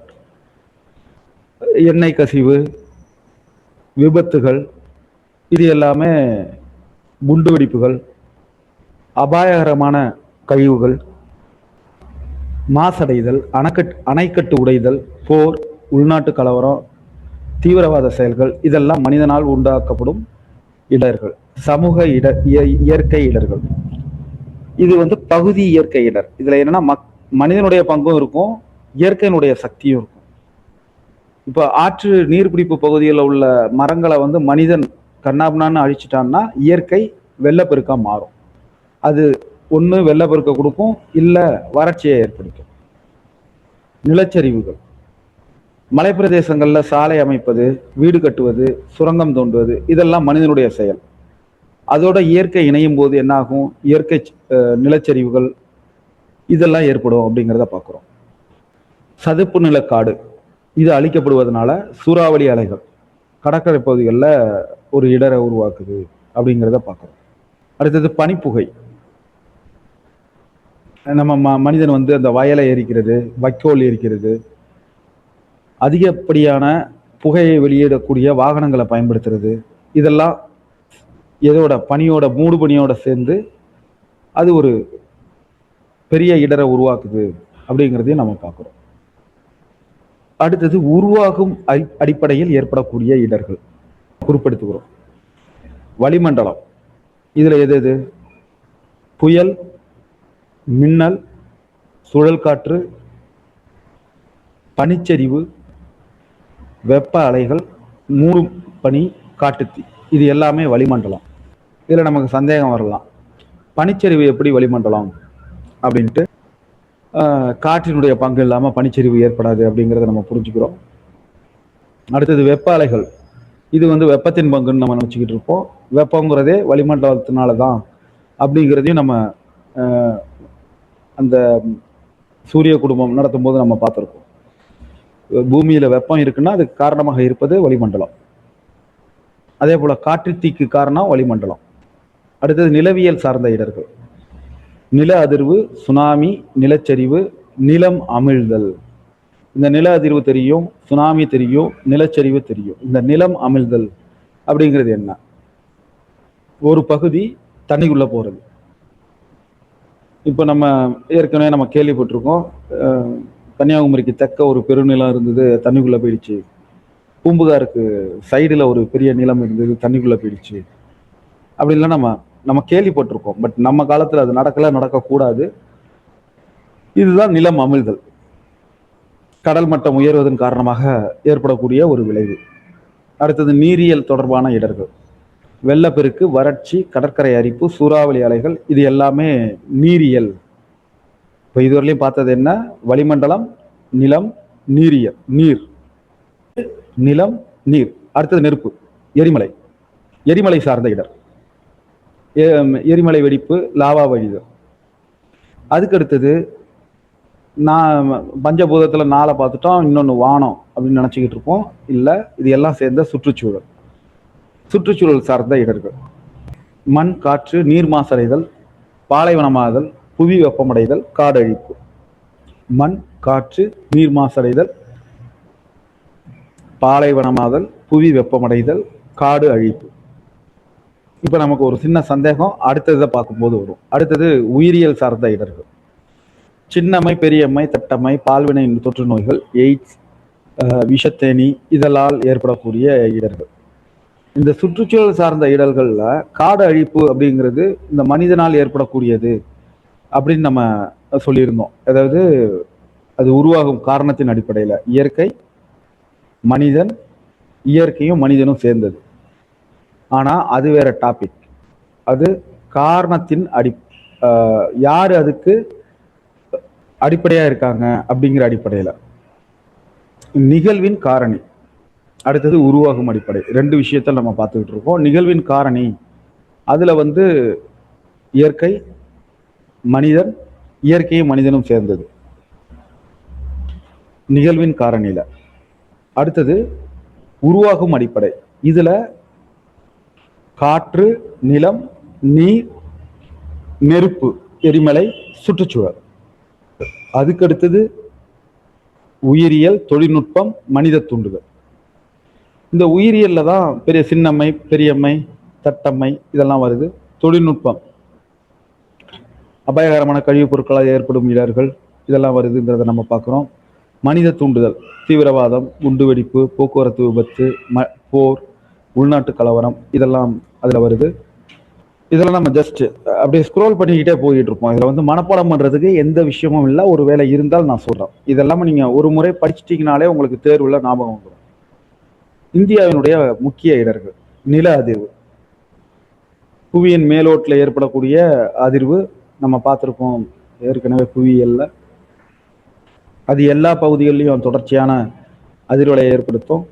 Speaker 1: எண்ணெய் கசிவு, விபத்துகள், இது எல்லாமே குண்டு வெடிப்புகள், அபாயகரமான கழிவுகள், மாசடைதல், அணைக்கட்டு உடைதல், போர், உள்நாட்டு கலவரம், தீவிரவாத செயல்கள், இதெல்லாம் மனிதனால் உண்டாக்கப்படும் இடர்கள். சமூக இயற்கை இடர்கள், இது பகுதி இயற்கை இடர். இதுல என்னன்னா மனிதனுடைய பங்கும் இருக்கும், இயற்கையினுடைய சக்தியும் இருக்கும். இப்ப ஆற்று நீர்பிடிப்பு பகுதியில் உள்ள மரங்களை மனிதன் கண்ணாபின்னான்னு அழிச்சிட்டான்னா இயற்கை வெள்ளப்பெருக்கா மாறும். அது ஒண்ணு வெள்ளப்பெருக்க கொடுக்கும், இல்ல வறட்சியை ஏற்படுத்தும். நிலச்சரிவுகள், மலைப்பிரதேசங்கள்ல சாலை அமைப்பது, வீடு கட்டுவது, சுரங்கம் தோண்டுவது இதெல்லாம் மனிதனுடைய செயல். அதோட இயற்கை இணையும் போது என்ன ஆகும்? இயற்கை நிலச்சரிவுகள் இதெல்லாம் ஏற்படும் அப்படிங்கிறத பார்க்குறோம். சதுப்பு நிலக்காடு இது அழிக்கப்படுவதனால சூறாவளி அலைகள் கடற்கரை பகுதிகளில் ஒரு இடரை உருவாக்குது அப்படிங்கிறத பார்க்குறோம். அடுத்தது பனிப்புகை. நம்ம மனிதன் வந்து அந்த வயலை எரிக்கிறது, வைக்கோல் எரிக்கிறது, அதிகப்படியான புகையை வெளியிடக்கூடிய வாகனங்களை பயன்படுத்துறது, இதெல்லாம் எதோட பனியோட மூடு பனியோட சேர்ந்து அது ஒரு பெரிய இடரை உருவாக்குது அப்படிங்கிறதையும் நம்ம பார்க்குறோம். அடுத்தது உருவாகும் அடிப்படையில் ஏற்படக்கூடிய இடர்கள் குறிப்பிடுத்துகிறோம். வளிமண்டலம் இதுல எது எது? புயல், மின்னல், சுழல் காற்று, பனிச்சரிவு, வெப்ப அலைகள், மூடு பனி, காட்டுத்தீ இது எல்லாமே வளிமண்டலம். இதுல நமக்கு சந்தேகம் வரலாம், பனிச்சரிவு எப்படி வளிமண்டலம் அப்படின்ட்டு. காற்றினுடைய பங்கு இல்லாம பனிச்சரிவு ஏற்படாது அப்படிங்கிறத நம்ம புரிஞ்சுக்கிறோம். அடுத்தது வெப்ப அலைகள். இது வந்து வெப்பத்தின் பங்குன்னு நம்ம நினச்சிக்கிட்டு இருப்போம். வெப்பங்கிறதே வளிமண்டலத்தினால தான் அப்படிங்கிறதையும் நம்ம அந்த சூரிய குடும்பம் நடத்தும் போது நம்ம பார்த்துருக்கோம். பூமியில வெப்பம் இருக்குன்னா அதுக்கு காரணமாக இருப்பது வளிமண்டலம். அதே போல காட்டுத்தீக்கு காரணம் வளிமண்டலம். அடுத்தது நிலவியல் சார்ந்த இடர்கள். நில அதிர்வு, சுனாமி, நிலச்சரிவு, நிலம் அமிழ்தல். இந்த நில அதிர்வு தெரியும், சுனாமி தெரியும், நிலச்சரிவு தெரியும். இந்த நிலம் அமிழ்தல் அப்படிங்கிறது என்ன? ஒரு பகுதி தண்ணிக்குள்ள போறது. இப்போ நம்ம ஏற்கனவே நம்ம கேள்விப்பட்டிருக்கோம், கன்னியாகுமரிக்கு தெற்க ஒரு பெருநிலம் இருந்தது, தண்ணிக்குள்ள போயிடுச்சு. பூம்புகாருக்கு சைடில் ஒரு பெரிய நிலம் இருந்தது, தண்ணிக்குள்ள போயிடுச்சு அப்படின்லாம் நம்ம கேள்விப்பட்டிருக்கோம். பட் நம்ம காலத்தில் அது நடக்கக்கூடாது. இதுதான் நிலம் அமிழ்தல். கடல் மட்டம் உயர்வதன் காரணமாக ஏற்படக்கூடிய ஒரு விளைவு. அடுத்தது நீரியல் தொடர்பான இடர்கள். வெள்ளப்பெருக்கு, வறட்சி, கடற்கரை அரிப்பு, சூறாவளி அலைகள் இது எல்லாமே நீரியல். இப்போ இதுவரையிலையும் பார்த்தது என்ன? வளிமண்டலம், நிலம், நீரியல். நீர், நிலம், நீர். அடுத்தது நெருப்பு, எரிமலை. எரிமலை சார்ந்த இடர், எரிமலை வெடிப்பு, லாவா வழிதல். அதுக்கு அடுத்தது நான் பஞ்சபூதத்தில் 4 பார்த்துட்டோம், இன்னொன்று வானம் அப்படின்னு நினச்சிக்கிட்டு இருப்போம். இல்லை, இது எல்லாம் சேர்ந்த சுற்றுச்சூழல். சுற்றுச்சூழல் சார்ந்த இடர்கள். மண், காற்று, நீர் மாசடைதல், பாலைவனமாதல், புவி வெப்பமடைதல், காடு அழிப்பு. மண், காற்று, நீர் மாசடைதல், பாலைவனமாதல், புவி வெப்பமடைதல், காடு அழிப்பு. இப்போ நமக்கு ஒரு சின்ன சந்தேகம் அடுத்ததை பார்க்கும்போது வரும். அடுத்தது உயிரியல் சார்ந்த இடர்கள். சின்னம்மை, பெரியம்மை, தட்டம்மை, பால்வினை தொற்று நோய்கள், எய்ட்ஸ், விஷத்தேனி இதெல்லாம் ஏற்படக்கூடிய இடர்கள். இந்த சுற்றுச்சூழல் சார்ந்த இடர்கள்ல காடு அழிப்பு அப்படிங்கிறது இந்த மனிதனால் ஏற்படக்கூடியது அப்படின்னு நம்ம சொல்லியிருந்தோம். அதாவது அது உருவாகும் காரணத்தின் அடிப்படையில் இயற்கை, மனிதன், இயற்கையும் மனிதனும் சேர்ந்தது. ஆனா அது வேற டாபிக். அது காரணத்தின் யாரு அதுக்கு அடிப்படையா இருக்காங்க அப்படிங்கிற அடிப்படையில. நிகழ்வின் காரணி, அடுத்தது உருவாகும் அடிப்படை. 2 விஷயத்த நம்ம பார்த்துக்கிட்டு இருக்கோம். நிகழ்வின் காரணி அதுல வந்து இயற்கை, மனிதன், இயற்கையும் மனிதனும் சேர்ந்தது நிகழ்வின் காரணியில. அடுத்தது உருவாகும் அடிப்படை. இதுல காற்று, நிலம், நீர், நெருப்பு, எரிமலை, சுற்றுச்சூழல். அதுக்கு அடுத்தது உயிரியல், தொழில்நுட்பம், மனித தூண்டுதல். இந்த உயிரியல்ல தான் பெரிய சின்னம்மை, பெரியம்மை, தட்டம்மை இதெல்லாம் வருது. தொழில்நுட்பம், அபாயகரமான கழிவுப் பொருட்களால் ஏற்படும் இடர்கள் இதெல்லாம் வருதுங்கிறத நம்ம பார்க்குறோம். மனித தூண்டுதல், தீவிரவாதம், குண்டுவெடிப்பு, போக்குவரத்து விபத்து, போர், உள்நாட்டு கலவரம் இதெல்லாம் அதில் வருது. இதெல்லாம் நம்ம ஜஸ்ட் அப்படியே ஸ்க்ரோல் பண்ணிக்கிட்டே போயிட்டு இருப்போம். இதில் வந்து மனப்பாடம் பண்ணுறதுக்கு எந்த விஷயமும் இல்லை. ஒரு வேலை இருந்தால் நான் சொல்கிறேன். இதெல்லாம் நீங்கள் ஒரு முறை படிச்சிட்டிங்கனாலே உங்களுக்கு தேர்வில் ஞாபகம் வந்துடும். இந்தியாவினுடைய முக்கிய இடர்கள். நில அதிர்வு, புவியின் மேலோட்டில் ஏற்படக்கூடிய அதிர்வு நம்ம பார்த்துருக்கோம் ஏற்கனவே புவியியல்ல. அது எல்லா பகுதிகளிலையும் தொடர்ச்சியான அதிர்வலை ஏற்படுத்தும்.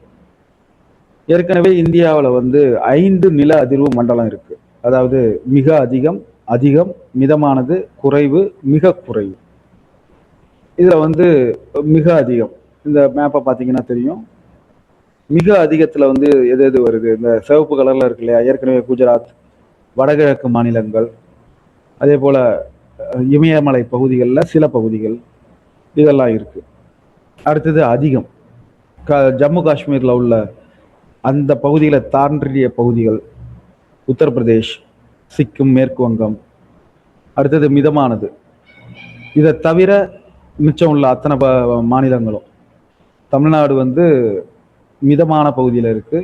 Speaker 1: ஏற்கனவே இந்தியாவில் வந்து 5 நில அதிர்வு மண்டலம் இருக்கு. அதாவது மிக அதிகம், அதிகம், மிதமானது, குறைவு, மிக குறைவு. இதுல வந்து மிக அதிகம், இந்த மேப்பை பார்த்தீங்கன்னா தெரியும். மிக அதிகத்துல வந்து எது எது வருது, இந்த சிவப்பு கலர்ல இருக்கு இல்லையா, ஏற்கனவே குஜராத், வடகிழக்கு மாநிலங்கள், அதே போல இமயமலை பகுதிகளில் சில பகுதிகள், இதெல்லாம் இருக்கு. அடுத்தது அதிகம் ஜம்மு காஷ்மீர்ல உள்ள அந்த பகுதிகளை தாண்டிய பகுதிகள், உத்தரப்பிரதேஷ், சிக்கிம், மேற்கு வங்கம். அடுத்தது மிதமானது. இதை தவிர மிச்சம் உள்ள அத்தனை மாநிலங்களும், தமிழ்நாடு வந்து மிதமான பகுதியில் இருக்கு.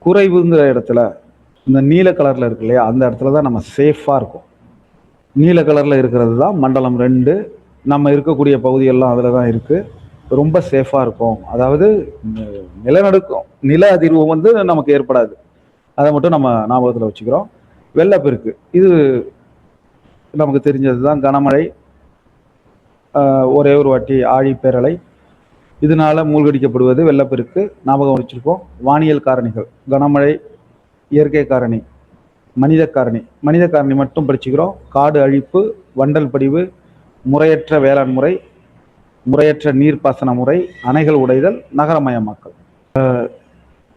Speaker 1: குறைவுங்கிற இடத்துல இந்த நீல கலர்ல இருக்கு இல்லையா, அந்த இடத்துல தான் நம்ம சேஃபா இருக்கும். நீல கலர்ல இருக்கிறது தான் மண்டலம் 2. நம்ம இருக்கக்கூடிய பகுதியெல்லாம் அதில் தான் இருக்கு. ரொம்ப சேஃபா இருக்கும். அதாவது நிலநடுக்கம், நில அதிர்வு வந்து நமக்கு ஏற்படாது. அதை மட்டும் நம்ம ஞாபகத்தில் வச்சுக்கிறோம். வெள்ளப்பெருக்கு இது நமக்கு தெரிஞ்சது தான். கனமழை, ஒரே ஒரு வாட்டி ஆழிப்பேரலை, இதனால மூழ்கடிக்கப்படுவது வெள்ளப்பெருக்கு, ஞாபகம் வச்சிருக்கோம். வானியல் காரணிகள், கனமழை, இயற்கை காரணி, மனித காரணி. மனித காரணி மட்டும் படிச்சுக்கிறோம். காடு அழிப்பு, வண்டல் படிவு, முறையற்ற வேளாண் முறை, முறையற்ற நீர்ப்பாசன முறை, அணைகள் உடைதல், நகரமயமாக்கல்.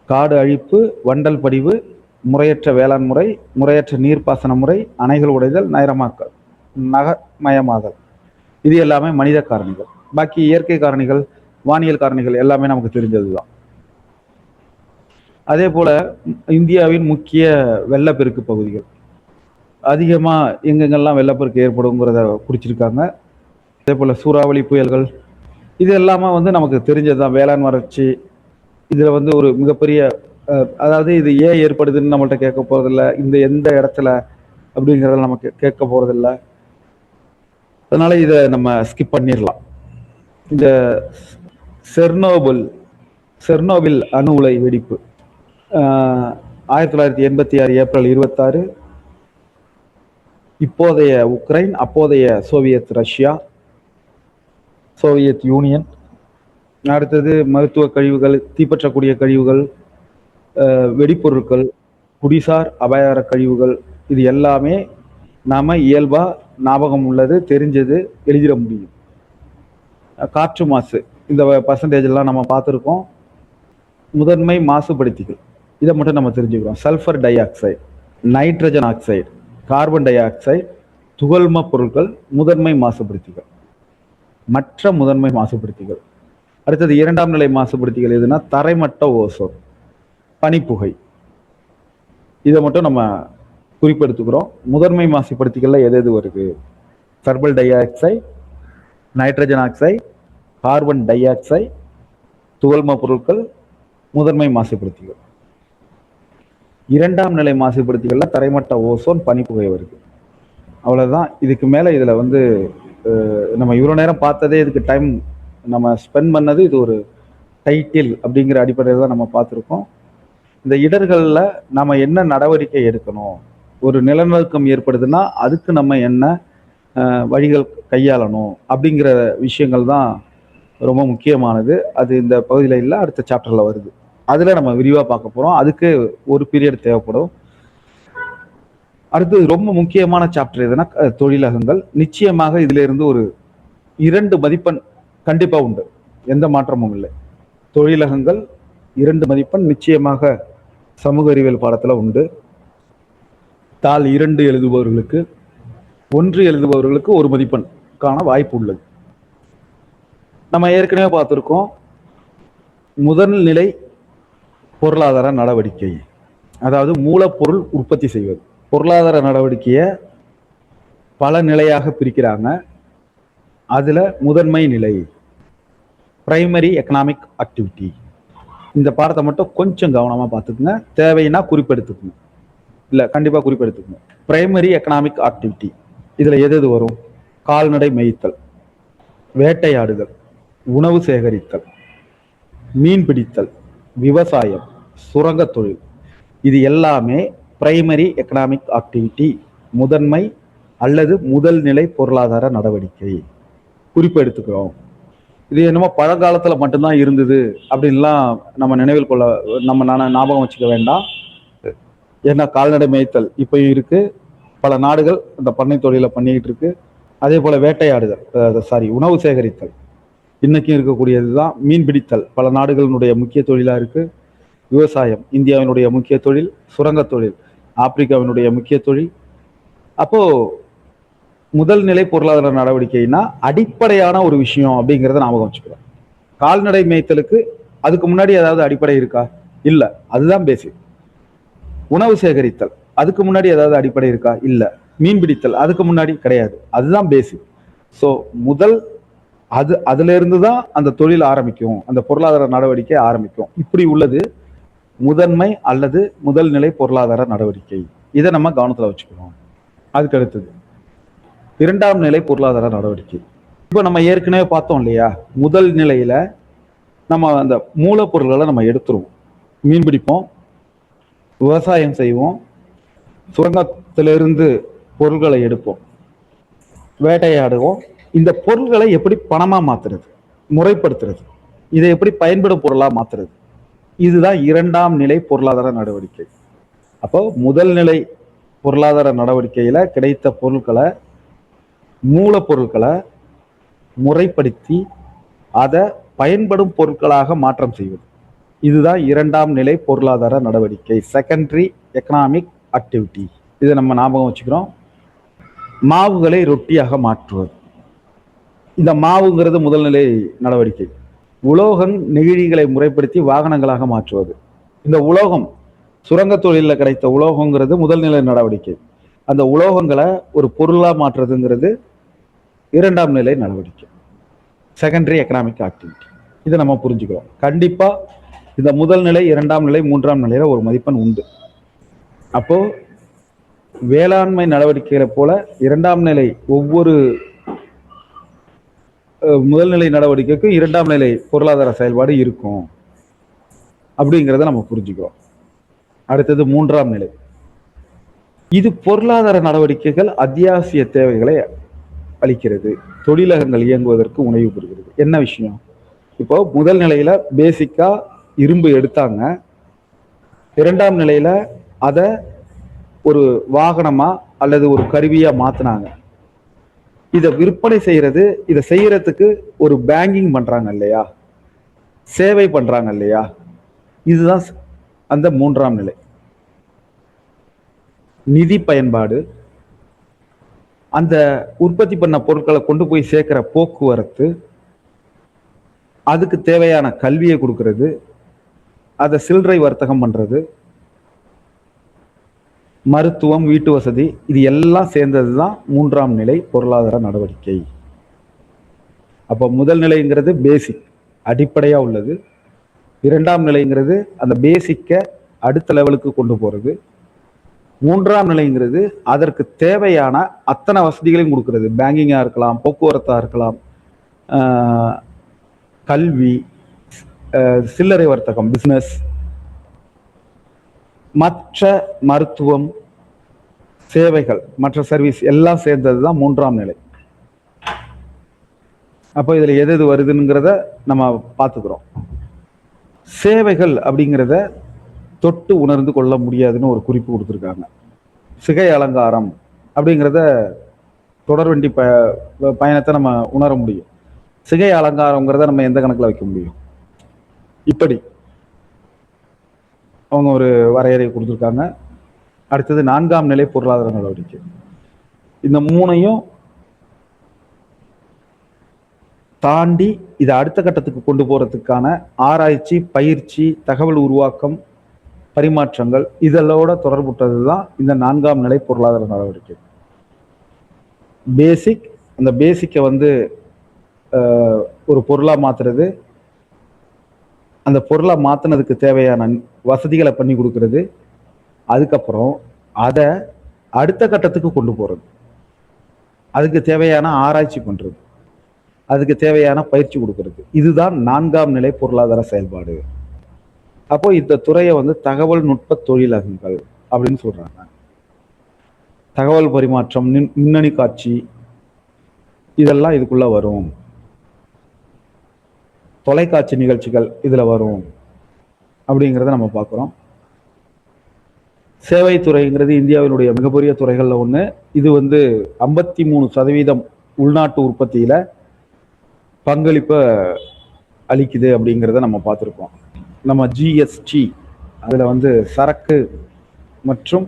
Speaker 1: காடு அழிப்பு, வண்டல் படிவு, முறையற்ற வேளாண் முறை, முறையற்ற நீர்ப்பாசன முறை, அணைகள் உடைதல், நகரமயமாதல். இது எல்லாமே மனித காரணிகள். பாக்கி இயற்கை காரணிகள், வானியல் காரணிகள் எல்லாமே நமக்கு தெரிஞ்சதுதான். அதே போல இந்தியாவின் முக்கிய வெள்ளப்பெருக்கு பகுதிகள், அதிகமா எங்கெங்கெல்லாம் வெள்ளப்பெருக்கு ஏற்படுங்கிறத குறிச்சிருக்காங்க. அதே போல சூறாவளி புயல்கள், இது எல்லாமே வந்து நமக்கு தெரிஞ்சதுதான். வேளாண் வறட்சி, இதுல வந்து ஒரு மிகப்பெரிய அதாவது இது ஏன் ஏற்படுதுன்னு நம்மள்ட்ட கேட்க போறதில்லை, இந்த எந்த இடத்துல அப்படிங்கிறத நமக்கு கேட்க போறதில்லை. அதனால இதை நம்ம ஸ்கிப் பண்ணிடலாம். இந்த செர்னோபில் அணு உலை வெடிப்பு 1986 ஏப்ரல் 26. இப்போதைய உக்ரைன், அப்போதைய சோவியத் ரஷ்யா, சோவியத் யூனியன். அடுத்தது மருத்துவ கழிவுகள், தீப்பற்றக்கூடிய கழிவுகள், வெடிப்பொருட்கள், குடிசார் அபாயகர கழிவுகள், இது எல்லாமே நாம இயல்பா ஞாபகம் உள்ளது, தெரிஞ்சது, எழுதிட முடியும். காற்று மாசு, இந்த பர்சன்டேஜ் எல்லாம் நம்ம பார்த்துருக்கோம். முதன்மை மாசுபடுத்திகள், இதை மட்டும் நம்ம தெரிஞ்சுக்கிறோம். Sulphur dioxide, nitrogen oxide, carbon dioxide, துகள்ம பொருட்கள் முதன்மை மாசுபடுத்திகள். மற்ற முதன்மை மாசுபடுத்திகள். அடுத்தது 2ஆம் நிலை மாசுபடுத்திகள் எதுனா, தரைமட்ட ஓசோன், பனிப்புகை. இதை மட்டும் நம்ம குறிப்பெடுத்துக்கிறோம். முதன்மை மாசுபடுத்திகள்ல எது எது வருது? Sulphur dioxide, nitrogen oxide, carbon dioxide, துகள்ம பொருட்கள், முதன்மை மாசுபடுத்திகள். 2ஆம் நிலை மாசுபடுத்திகள்ல தரைமட்ட ஓசோன், பனிப்புகை வருது. அவ்வளவுதான். இதுக்கு மேல இதுல வந்து நம்ம இவ்வளவு நேரம் பார்த்ததே, இதுக்கு டைம் நம்ம ஸ்பெண்ட் பண்ணது, இது ஒரு டைட்டில் அப்படிங்கிற அடிப்படையில் தான் நம்ம பார்த்துருக்கோம். இந்த இடர்கள்ல நம்ம என்ன நடவடிக்கை எடுக்கணும், ஒரு நிலநடுக்கம் ஏற்படுதுன்னா அதுக்கு நம்ம என்ன வழிகள் கையாளணும் அப்படிங்கிற விஷயங்கள் தான் ரொம்ப முக்கியமானது. அது இந்த பகுதியில் இல்லை, அடுத்த சாப்டர்ல வருது. அதுல நம்ம விரிவா பார்க்க போறோம். அதுக்கு ஒரு பீரியட் தேவைப்படும். அடுத்து ரொம்ப முக்கியமான சாப்டர் எதுனா தொழிலகங்கள். நிச்சயமாக இதுல இருந்து ஒரு 2 மதிப்பெண் கண்டிப்பா உண்டு, எந்த மாற்றமும் இல்லை. தொழிலகங்கள் 2 மதிப்பெண் நிச்சயமாக சமூக அறிவியல் பாடத்துல உண்டு. தாள் 2 எழுதுபவர்களுக்கு, 1 எழுதுபவர்களுக்கு 1 மதிப்பெண் காண வாய்ப்பு உள்ளது. நம்ம ஏற்கனவே பார்த்திருக்கோம், முதல் நிலை பொருளாதார நடவடிக்கை, அதாவது மூலப்பொருள் உற்பத்தி செய்வது. பொருளாதார நடவடிக்கையை பல நிலையாக பிரிக்கிறாங்க. அதுல முதன்மை நிலை, பிரைமரி எக்கனாமிக் ஆக்டிவிட்டி. இந்த பாடத்தை மட்டும் கொஞ்சம் கவனமா பார்த்துக்குங்க. தேவைன்னா குறிப்பெடுத்துக்குங்க, இல்ல கண்டிப்பா குறிப்பெடுத்துக்குங்க. பிரைமரி எக்கனாமிக் ஆக்டிவிட்டி இதுல எது எது வரும்? கால்நடை மேய்த்தல், வேட்டையாடுதல், உணவு சேகரித்தல், மீன் பிடித்தல், விவசாயம், சுரங்க தொழில். இது எல்லாமே பிரைமரி எக்கனாமிக் ஆக்டிவிட்டி, முதன்மை அல்லது முதல் நிலை பொருளாதார நடவடிக்கை. குறிப்பு எடுத்துக்கிறோம். இது என்னமோ பழங்காலத்துல மட்டும்தான் இருந்தது அப்படின்லாம் நம்ம நினைவில் கொள்ள நம்ம ஞாபகம் வச்சுக்க வேண்டாம். ஏன்னா கால்நடை மேய்த்தல் இப்பயும் இருக்கு, பல நாடுகள் இந்த பண்ணை தொழிலை பண்ணிக்கிட்டு இருக்கு. அதே போல வேட்டையாடுதல், உணவு சேகரித்தல் இன்னைக்கும் இருக்கக்கூடியதுதான். மீன் பிடித்தல் பல நாடுகளினுடைய முக்கிய தொழிலா இருக்கு. விவசாயம் இந்தியாவினுடைய முக்கிய தொழில். சுரங்க தொழில் ஆப்பிரிக்காவினுடைய முக்கிய தொழில். அப்போ முதல் நிலை பொருளாதார நடவடிக்கைனா அடிப்படையான ஒரு விஷயம் அப்படிங்கிறத ஞாபகம் வச்சுக்கிறோம். கால்நடை மேய்த்தலுக்கு அதுக்கு முன்னாடி ஏதாவது அடிப்படை இருக்கா? இல்ல, அதுதான் பேசிக். உணவு சேகரித்தல் அதுக்கு முன்னாடி ஏதாவது அடிப்படை இருக்கா? இல்ல. மீன் பிடித்தல் அதுக்கு முன்னாடி கிடையாது, அதுதான் பேசிக். ஸோ முதல் அதுல இருந்து தான் அந்த தொழில் ஆரம்பிக்கும், அந்த பொருளாதார நடவடிக்கை ஆரம்பிக்கும். இப்படி உள்ளது முதன்மை அல்லது முதல் நிலை பொருளாதார நடவடிக்கை. இதை நம்ம கவனத்துல வச்சுக்கணும். அதுக்கு அடுத்தது இரண்டாம் நிலை பொருளாதார நடவடிக்கை. இப்போ நம்ம ஏற்கனவே பார்த்தோம் இல்லையா, முதல் நிலையில நம்ம அந்த மூலப்பொருள்களை நம்ம எடுத்துருவோம், மீன் பிடிப்போம், விவசாயம் செய்வோம், சுரங்கத்திலிருந்து பொருள்களை எடுப்போம், வேட்டையாடுவோம். இந்த பொருள்களை எப்படி பணமா மாத்துறது, முறைப்படுத்துறது, இதை எப்படி பயன்படும் பொருளா மாத்துறது, இதுதான் இரண்டாம் நிலை பொருளாதார நடவடிக்கை. அப்போ முதல் நிலை பொருளாதார நடவடிக்கையில கிடைத்த பொருட்களை, மூலப்பொருட்களை முறைப்படுத்தி அதை பயன்படும் பொருட்களாக மாற்றம் செய்வது, இதுதான் இரண்டாம் நிலை பொருளாதார நடவடிக்கை, செகண்டரி எக்கனாமிக் ஆக்டிவிட்டி. இதை நம்ம ஞாபகம் வச்சுக்கிறோம். மாவுகளை ரொட்டியாக மாற்றுவது, இந்த மாவுங்கிறது முதல் நிலை நடவடிக்கை. உலோகம் நெகிழிகளை முறைப்படுத்தி வாகனங்களாக மாற்றுவது, இந்த உலோகம் சுரங்க தொழிலில் கிடைத்த உலோகங்கிறது முதல் நிலை நடவடிக்கை. அந்த உலோகங்களை ஒரு பொருளா மாற்றுறதுங்கிறது இரண்டாம் நிலை நடவடிக்கை, செகண்டரி எக்கனாமிக் ஆக்டிவிட்டி. இதை நம்ம புரிஞ்சுக்கிறோம். கண்டிப்பா இந்த முதல் நிலை, இரண்டாம் நிலை, மூன்றாம் நிலையில ஒரு மதிப்பெண் உண்டு. அப்போ வேளாண்மை நடவடிக்கைகளை போல இரண்டாம் நிலை ஒவ்வொரு முதல் நிலை நடவடிக்கைக்கும் இரண்டாம் நிலை பொருளாதார செயல்பாடு இருக்கும் அப்படிங்கிறத நம்ம புரிஞ்சுக்கிறோம். அடுத்தது மூன்றாம் நிலை. இது பொருளாதார நடவடிக்கைகள் அத்தியாவசிய தேவைகளை அளிக்கிறது, தொழிலகங்கள் இயங்குவதற்கு உணவு பெறுகிறது. என்ன விஷயம்? இப்போ முதல் நிலையில பேசிக்கா இரும்பு எடுத்தாங்க, இரண்டாம் நிலையில அதை ஒரு வாகனமா அல்லது ஒரு கருவியா மாத்தினாங்க. இதை விற்பனை செய்யறது, இதை செய்யறதுக்கு ஒரு பேங்கிங் பண்றாங்க இல்லையா, சேவை பண்றாங்க இல்லையா, இதுதான் அந்த மூன்றாம் நிலை. நிதி பயன்பாடு, அந்த உற்பத்தி பண்ண பொருட்களை கொண்டு போய் சேர்க்கிற போக்குவரத்து, அதுக்கு தேவையான கல்வியை கொடுக்கறது, அதை சில்லறை வர்த்தகம் பண்றது, மருத்துவம், வீட்டு வசதி, இது எல்லாம் சேர்ந்ததுதான் மூன்றாம் நிலை பொருளாதார நடவடிக்கை. அப்போ முதல் நிலைங்கிறது பேசிக், அடிப்படையா உள்ளது. இரண்டாம் நிலைங்கிறது அந்த பேசிக்கை அடுத்த லெவலுக்கு கொண்டு போறது. மூன்றாம் நிலைங்கிறது அதற்கு தேவையான அத்தனை வசதிகளையும் கொடுக்கிறது. பேங்கிங்கா இருக்கலாம், போக்குவரத்தா இருக்கலாம், கல்வி, சில்லறை வர்த்தகம், பிசினஸ், மற்ற மருத்துவம், சேவைகள், மற்ற சர்வீஸ் எல்லாம் சேர்ந்ததுதான் மூன்றாம் நிலை. அப்போ இதுல எது எது வருதுங்கிறத நம்ம பார்த்துக்கிறோம். சேவைகள் அப்படிங்கிறத தொட்டு உணர்ந்து கொள்ள முடியாதுன்னு ஒரு குறிப்பு கொடுத்துருக்காங்க. சிகை அலங்காரம் அப்படிங்கிறத தொடர்வண்டி பயணத்தை நம்ம உணர முடியும். சிகை அலங்காரங்கிறத நம்ம எந்த கணக்கில் வைக்க முடியும்? இப்படி அவங்க ஒரு வரையறை கொடுத்துருக்காங்க. அடுத்தது நான்காம் நிலை பொருளாதார நடவடிக்கை. இந்த மூணையும் தாண்டி இதை அடுத்த கட்டத்துக்கு கொண்டு போறதுக்கான ஆராய்ச்சி, பயிற்சி, தகவல் உருவாக்கம், பரிமாற்றங்கள், இதெல்லோட தொடர்புட்டது தான் இந்த நான்காம் நிலை பொருளாதார நடவடிக்கை. பேசிக், அந்த பேசிக்கை ஒரு பொருளா மாத்துறது, அந்த பொருளை மாத்தினதுக்கு தேவையான வசதிகளை பண்ணி கொடுக்கறது, அதுக்கப்புறம் அதை அடுத்த கட்டத்துக்கு கொண்டு போறது, அதுக்கு தேவையான ஆராய்ச்சி பண்றது, அதுக்கு தேவையான பயிற்சி கொடுக்கறது, இதுதான் நான்காம் நிலை பொருளாதார செயல்பாடு. அப்போ இந்த துறையை தகவல் நுட்ப தொழிலகங்கள் அப்படின்னு சொல்றாங்க. தகவல் பரிமாற்றம், மின்னணு காட்சி, இதெல்லாம் இதுக்குள்ள வரும். தொலைக்காட்சி நிகழ்ச்சிகள் இதுல வரும் அப்படிங்கிறத நம்ம பார்க்குறோம். சேவை துறைங்கிறது இந்தியாவினுடைய மிகப்பெரிய துறைகள்ல ஒண்ணு. இது 53% உள்நாட்டு உற்பத்தியில பங்களிப்பை அளிக்குது அப்படிங்கிறத நம்ம பார்த்துருக்கோம். நம்ம ஜிஎஸ்டி அதுல சரக்கு மற்றும்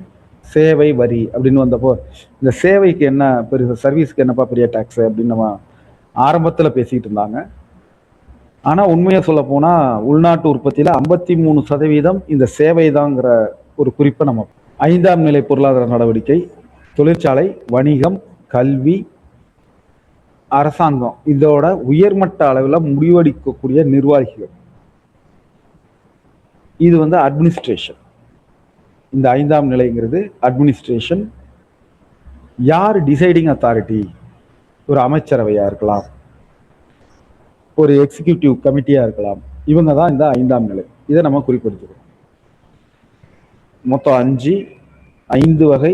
Speaker 1: சேவை வரி அப்படின்னு வந்தப்போ இந்த சேவைக்கு என்ன பெரிய, சர்வீஸ்க்கு என்னப்பா பெரிய டாக்ஸ் அப்படின்னு நம்ம ஆரம்பத்துல பேசிட்டு இருந்தாங்க. ஆனா உண்மையை சொல்ல போனா உள்நாட்டு உற்பத்தியில 53% இந்த சேவை தாங்கிற ஒரு குறிப்பை நம்ம 5ஆம் நிலை பொருளாதார நடவடிக்கை, தொழிற்சாலை, வணிகம், கல்வி, அரசாங்கம், இதோட உயர்மட்ட அளவில் முடிவெடுக்கக்கூடிய நிர்வாகிகள், இது அட்மினிஸ்ட்ரேஷன். இந்த 5ஆம் நிலைங்கிறது அட்மினிஸ்ட்ரேஷன். யார் டிசைடிங் அத்தாரிட்டி? ஒரு அமைச்சரவையா இருக்கலாம், ஒரு எக்ஸிகியூட்டிவ் கமிட்டியா இருக்கலாம். இவங்க தான் இந்த 5ஆம் நிலை. இதை நம்ம குறிப்பிடுத்துக்கிறோம். மொத்தம் 5 வகை.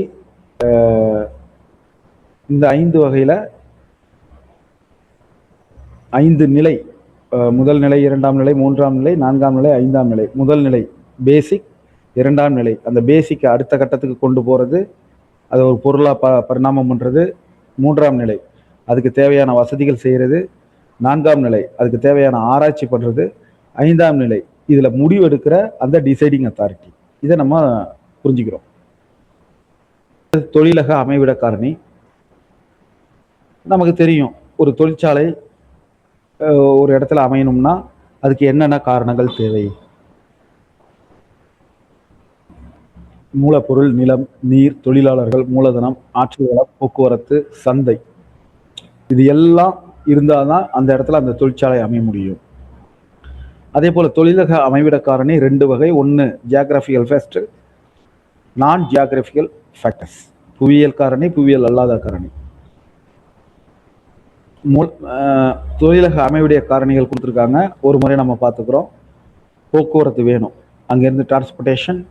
Speaker 1: இந்த 5 வகையில 5 நிலை, முதல் நிலை, 2ஆம் நிலை, 3ஆம் நிலை, 4ஆம் நிலை, 5ஆம் நிலை. முதல் நிலை பேசிக், 2ஆம் நிலை அந்த பேசிக்கை அடுத்த கட்டத்துக்கு கொண்டு போறது, அதை ஒரு பொருளா பரிணாமம் பண்றது. 3ஆம் நிலை அதுக்கு தேவையான வசதிகள் செய்யறது. 4ஆம் நிலை அதுக்கு தேவையான ஆராய்ச்சி பண்றது. 5ஆம் நிலை இதுல முடிவெடுக்கிற அந்த டிசைடிங் அத்தாரிட்டி. இதை நம்ம புரிஞ்சுக்கிறோம். தொழிலக அமைவிட காரணி நமக்கு தெரியும். ஒரு தொழிற்சாலை ஒரு இடத்துல அமையணும்னா அதுக்கு என்னென்ன காரணங்கள் தேவை? மூலப்பொருள், நிலம், நீர், தொழிலாளர்கள், மூலதனம், ஆற்றல் வளம், போக்குவரத்து, சந்தை, இது எல்லாம் இருந்தால்தான் அந்த இடத்துல அந்த தொழிற்சாலை அமைய முடியும். அதே போல தொழிலக அமைவிட காரணி 2 வகை. ஒன்று ஜியாகிரபிக்கல் ஃபேக்டர், நான் ஜியாகிரபிக்கல் ஃபேக்டர்ஸ். புவியியல் காரணி, புவியியல் அல்லாத காரணி. தொழிலக அமைவுடைய காரணிகள் கொடுத்துருக்காங்க. ஒரு முறை நம்ம பார்த்துக்கிறோம். போக்குவரத்து வேணும், அங்கேருந்து டிரான்ஸ்போர்ட்டேஷன்,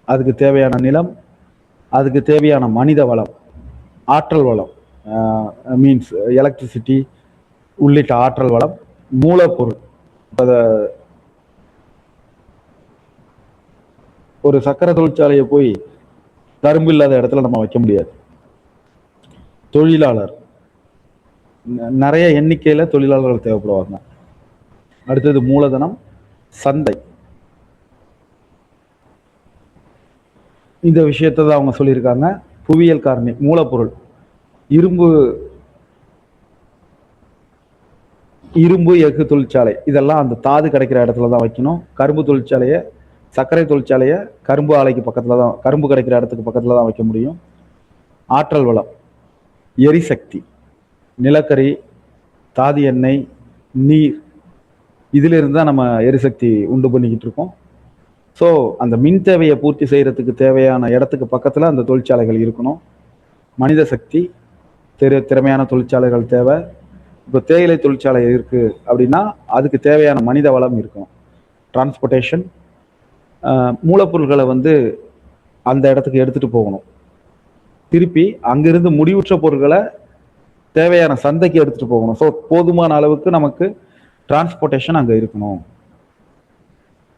Speaker 1: அதுக்கு தேவையான நிலம், அதுக்கு தேவையான மனித வளம், ஆற்றல் வளம், மீன்ஸ் எலக்ட்ரிசிட்டி உள்ளிட்ட ஆற்றல் வளம், மூலப்பொருள். ஒரு சக்கரை தொழிற்சாலையை போய் கரும்பு இல்லாத இடத்துல நம்ம வைக்க முடியாது. தொழிலாளர், நிறைய எண்ணிக்கையில தொழிலாளர்கள் தேவைப்படுவாங்க. அடுத்தது மூலதனம், சந்தை. இந்த விஷயத்தை தான் அவங்க சொல்லியிருக்காங்க. புவியியல் காரணி மூலப்பொருள், இரும்பு எஃகு தொழிற்சாலை, இதெல்லாம் அந்த தாது கிடைக்கிற இடத்துல தான் வைக்கணும். கரும்பு தொழிற்சாலையை, சர்க்கரை தொழிற்சாலையை கரும்பு ஆலைக்கு பக்கத்துல தான், கரும்பு கிடைக்கிற இடத்துக்கு பக்கத்துல தான் வைக்க முடியும். ஆற்றல் வளம், எரிசக்தி, நிலக்கரி, தாது எண்ணெய், நீர், இதுல இருந்து தான் நம்ம எரிசக்தி உண்டு பண்ணிக்கிட்டு இருக்கோம். ஸோ அந்த மின் தேவையை பூர்த்தி செய்யறதுக்கு தேவையான இடத்துக்கு பக்கத்துல அந்த தொழிற்சாலைகள் இருக்கணும். மனித சக்தி, திறமையான தொழிற்சாலைகள் தேவை. இப்போ தேயிலை தொழிற்சாலை இருக்கு அப்படின்னா அதுக்கு தேவையான மனித வளம் இருக்கணும். டிரான்ஸ்போர்ட்டேஷன், மூலப்பொருட்களை அந்த இடத்துக்கு எடுத்துட்டு போகணும். திருப்பி அங்கிருந்து முடிவுற்ற பொருட்களை தேவையான சந்தைக்கு எடுத்துட்டு போகணும். ஸோ போதுமான அளவுக்கு நமக்கு டிரான்ஸ்போர்ட்டேஷன் அங்கே இருக்கணும்.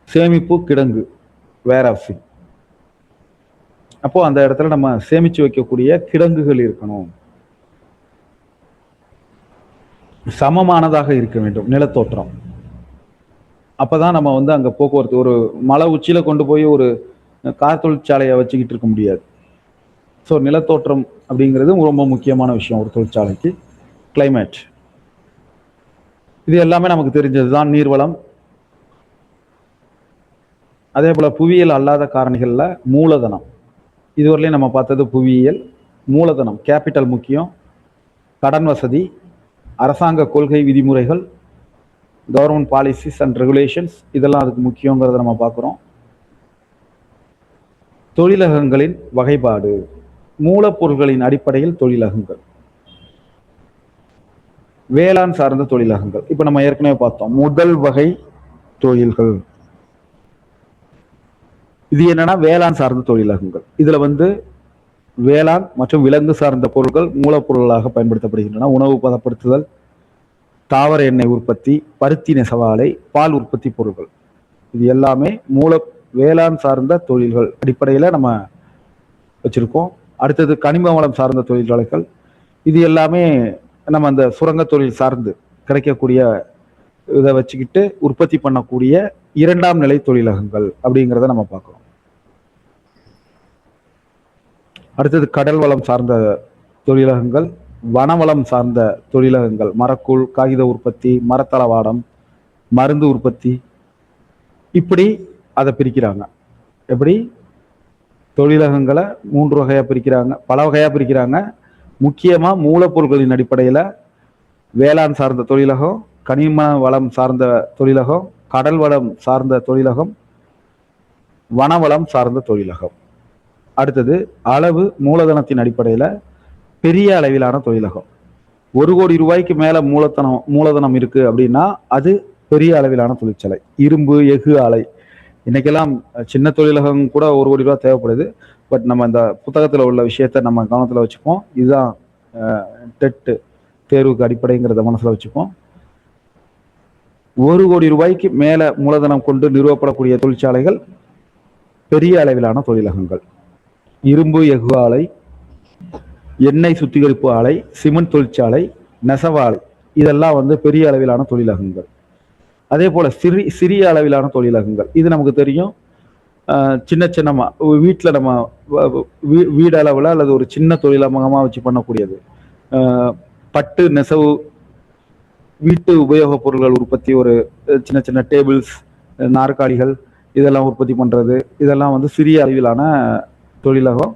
Speaker 1: சேமிப்பு கிடங்கு, வேர்ஹவுசிங், அப்போ அந்த இடத்துல நம்ம சேமிச்சு வைக்கக்கூடிய கிடங்குகள் இருக்கணும். சமமானதாக இருக்க வேண்டும் நிலத்தோற்றம். அப்பதான் நம்ம அங்க போக்குவரத்து, ஒரு மலை உச்சியில கொண்டு போய் ஒரு கார் தொழிற்சாலையை வச்சுக்கிட்டு இருக்க முடியாது. ஸோ நிலத்தோற்றம் அப்படிங்கிறது ரொம்ப முக்கியமான விஷயம் ஒரு தொழிற்சாலைக்கு. கிளைமேட், இது எல்லாமே நமக்கு தெரிஞ்சதுதான். நீர்வளம். அதே போல புவியியல் அல்லாத காரணிகள்ல மூலதனம், இதுவரையிலும் நம்ம பார்த்தது புவியியல். மூலதனம், கேபிட்டல் முக்கியம். கடன் வசதி, அரசாங்க கொள்கை விதிமுறைகள், கவர்மெண்ட் பாலிசிஸ் அண்ட் ரெகுலேஷன்ஸ், இதெல்லாம் அதுக்கு முக்கியங்கிறத நம்ம பார்க்குறோம். தொழிலகங்களின் வகைப்பாடு, மூலப்பொருட்களின் அடிப்படையில் தொழிலகங்கள். வேளாண் சார்ந்த தொழிலகங்கள், இப்ப நம்ம ஏற்கனவே பார்த்தோம். முதல் வகை தொழில்கள் இது என்னன்னா வேளாண் சார்ந்த தொழிலகங்கள். இதுல வேளாண் மற்றும் விலங்கு சார்ந்த பொருட்கள் மூலப்பொருளாக பயன்படுத்தப்படுகின்றன. உணவு பதப்படுத்துதல், தாவர எண்ணெய் உற்பத்தி, பருத்தி நெசவாலை, பால் உற்பத்தி பொருட்கள், இது எல்லாமே வேளாண் சார்ந்த தொழில்கள் அடிப்படையில் நம்ம வச்சிருக்கோம். அடுத்தது கனிம வளம் சார்ந்த தொழிற்சாலைகள், இது எல்லாமே நம்ம அந்த சுரங்க தொழில் சார்ந்து கிடைக்கக்கூடிய இதை வச்சுக்கிட்டு உற்பத்தி பண்ணக்கூடிய இரண்டாம் நிலை தொழிலகங்கள் அப்படிங்கிறத நம்ம பார்க்கிறோம். அடுத்தது கடல் வளம் சார்ந்த தொழிலகங்கள், வனவளம் சார்ந்த தொழிலகங்கள், மரக்கூழ், காகித உற்பத்தி, மரத்தளவாடம், மருந்து உற்பத்தி, இப்படி அதை பிரிக்கிறாங்க. எப்படி தொழிலகங்களை 3 வகையா பிரிக்கிறாங்க, பல வகையா பிரிக்கிறாங்க. முக்கியமா மூலப்பொருட்களின் அடிப்படையில் வேளாண் சார்ந்த தொழிலகம், கனிம வளம் சார்ந்த தொழிலகம், கடல் வளம் சார்ந்த தொழிலகம், வனவளம் சார்ந்த தொழிலகம். அடுத்தது அளவு மூலதனத்தின் அடிப்படையில் பெரிய அளவிலான தொழிலகம். 1 கோடி ரூபாய்க்கு மேல மூலதனம் இருக்கு அப்படின்னா அது பெரிய அளவிலான தொழிற்சாலை. இரும்பு, எஃகு ஆலை, இன்னைக்கெல்லாம் சின்ன தொழிலகம் கூட 1 கோடி ரூபாய் தேவைப்படுது. பட் நம்ம இந்த புத்தகத்தில் உள்ள விஷயத்த நம்ம கவனத்தில் வச்சுப்போம். இதுதான் டெட் தேர்வுக்கு அடிப்படைங்கிறத மனசில் வச்சுப்போம். 1 கோடி ரூபாய்க்கு மேல மூலதனம் கொண்டு நிறுவப்படக்கூடிய தொழிற்சாலைகள் பெரிய அளவிலான தொழிலகங்கள். இரும்பு, எஃகு ஆலை, எண்ணெய் சுத்திகரிப்பு ஆலை, சிமெண்ட் தொழிற்சாலை, நெசவாலை, இதெல்லாம் பெரிய அளவிலான தொழிலகங்கள். அதே போல சிறிய அளவிலான தொழிலகங்கள், இது நமக்கு தெரியும். சின்ன சின்னமா வீட்டில் நம்ம வீடு அளவில் அல்லது ஒரு சின்ன தொழிலகமாக வச்சு பண்ணக்கூடியது. பட்டு நெசவு, வீட்டு உபயோகப் பொருட்கள் உற்பத்தி, ஒரு சின்ன சின்ன டேபிள்ஸ், நாற்காலிகள், இதெல்லாம் உற்பத்தி பண்றது, இதெல்லாம் சிறிய அளவிலான தொழிலகம்.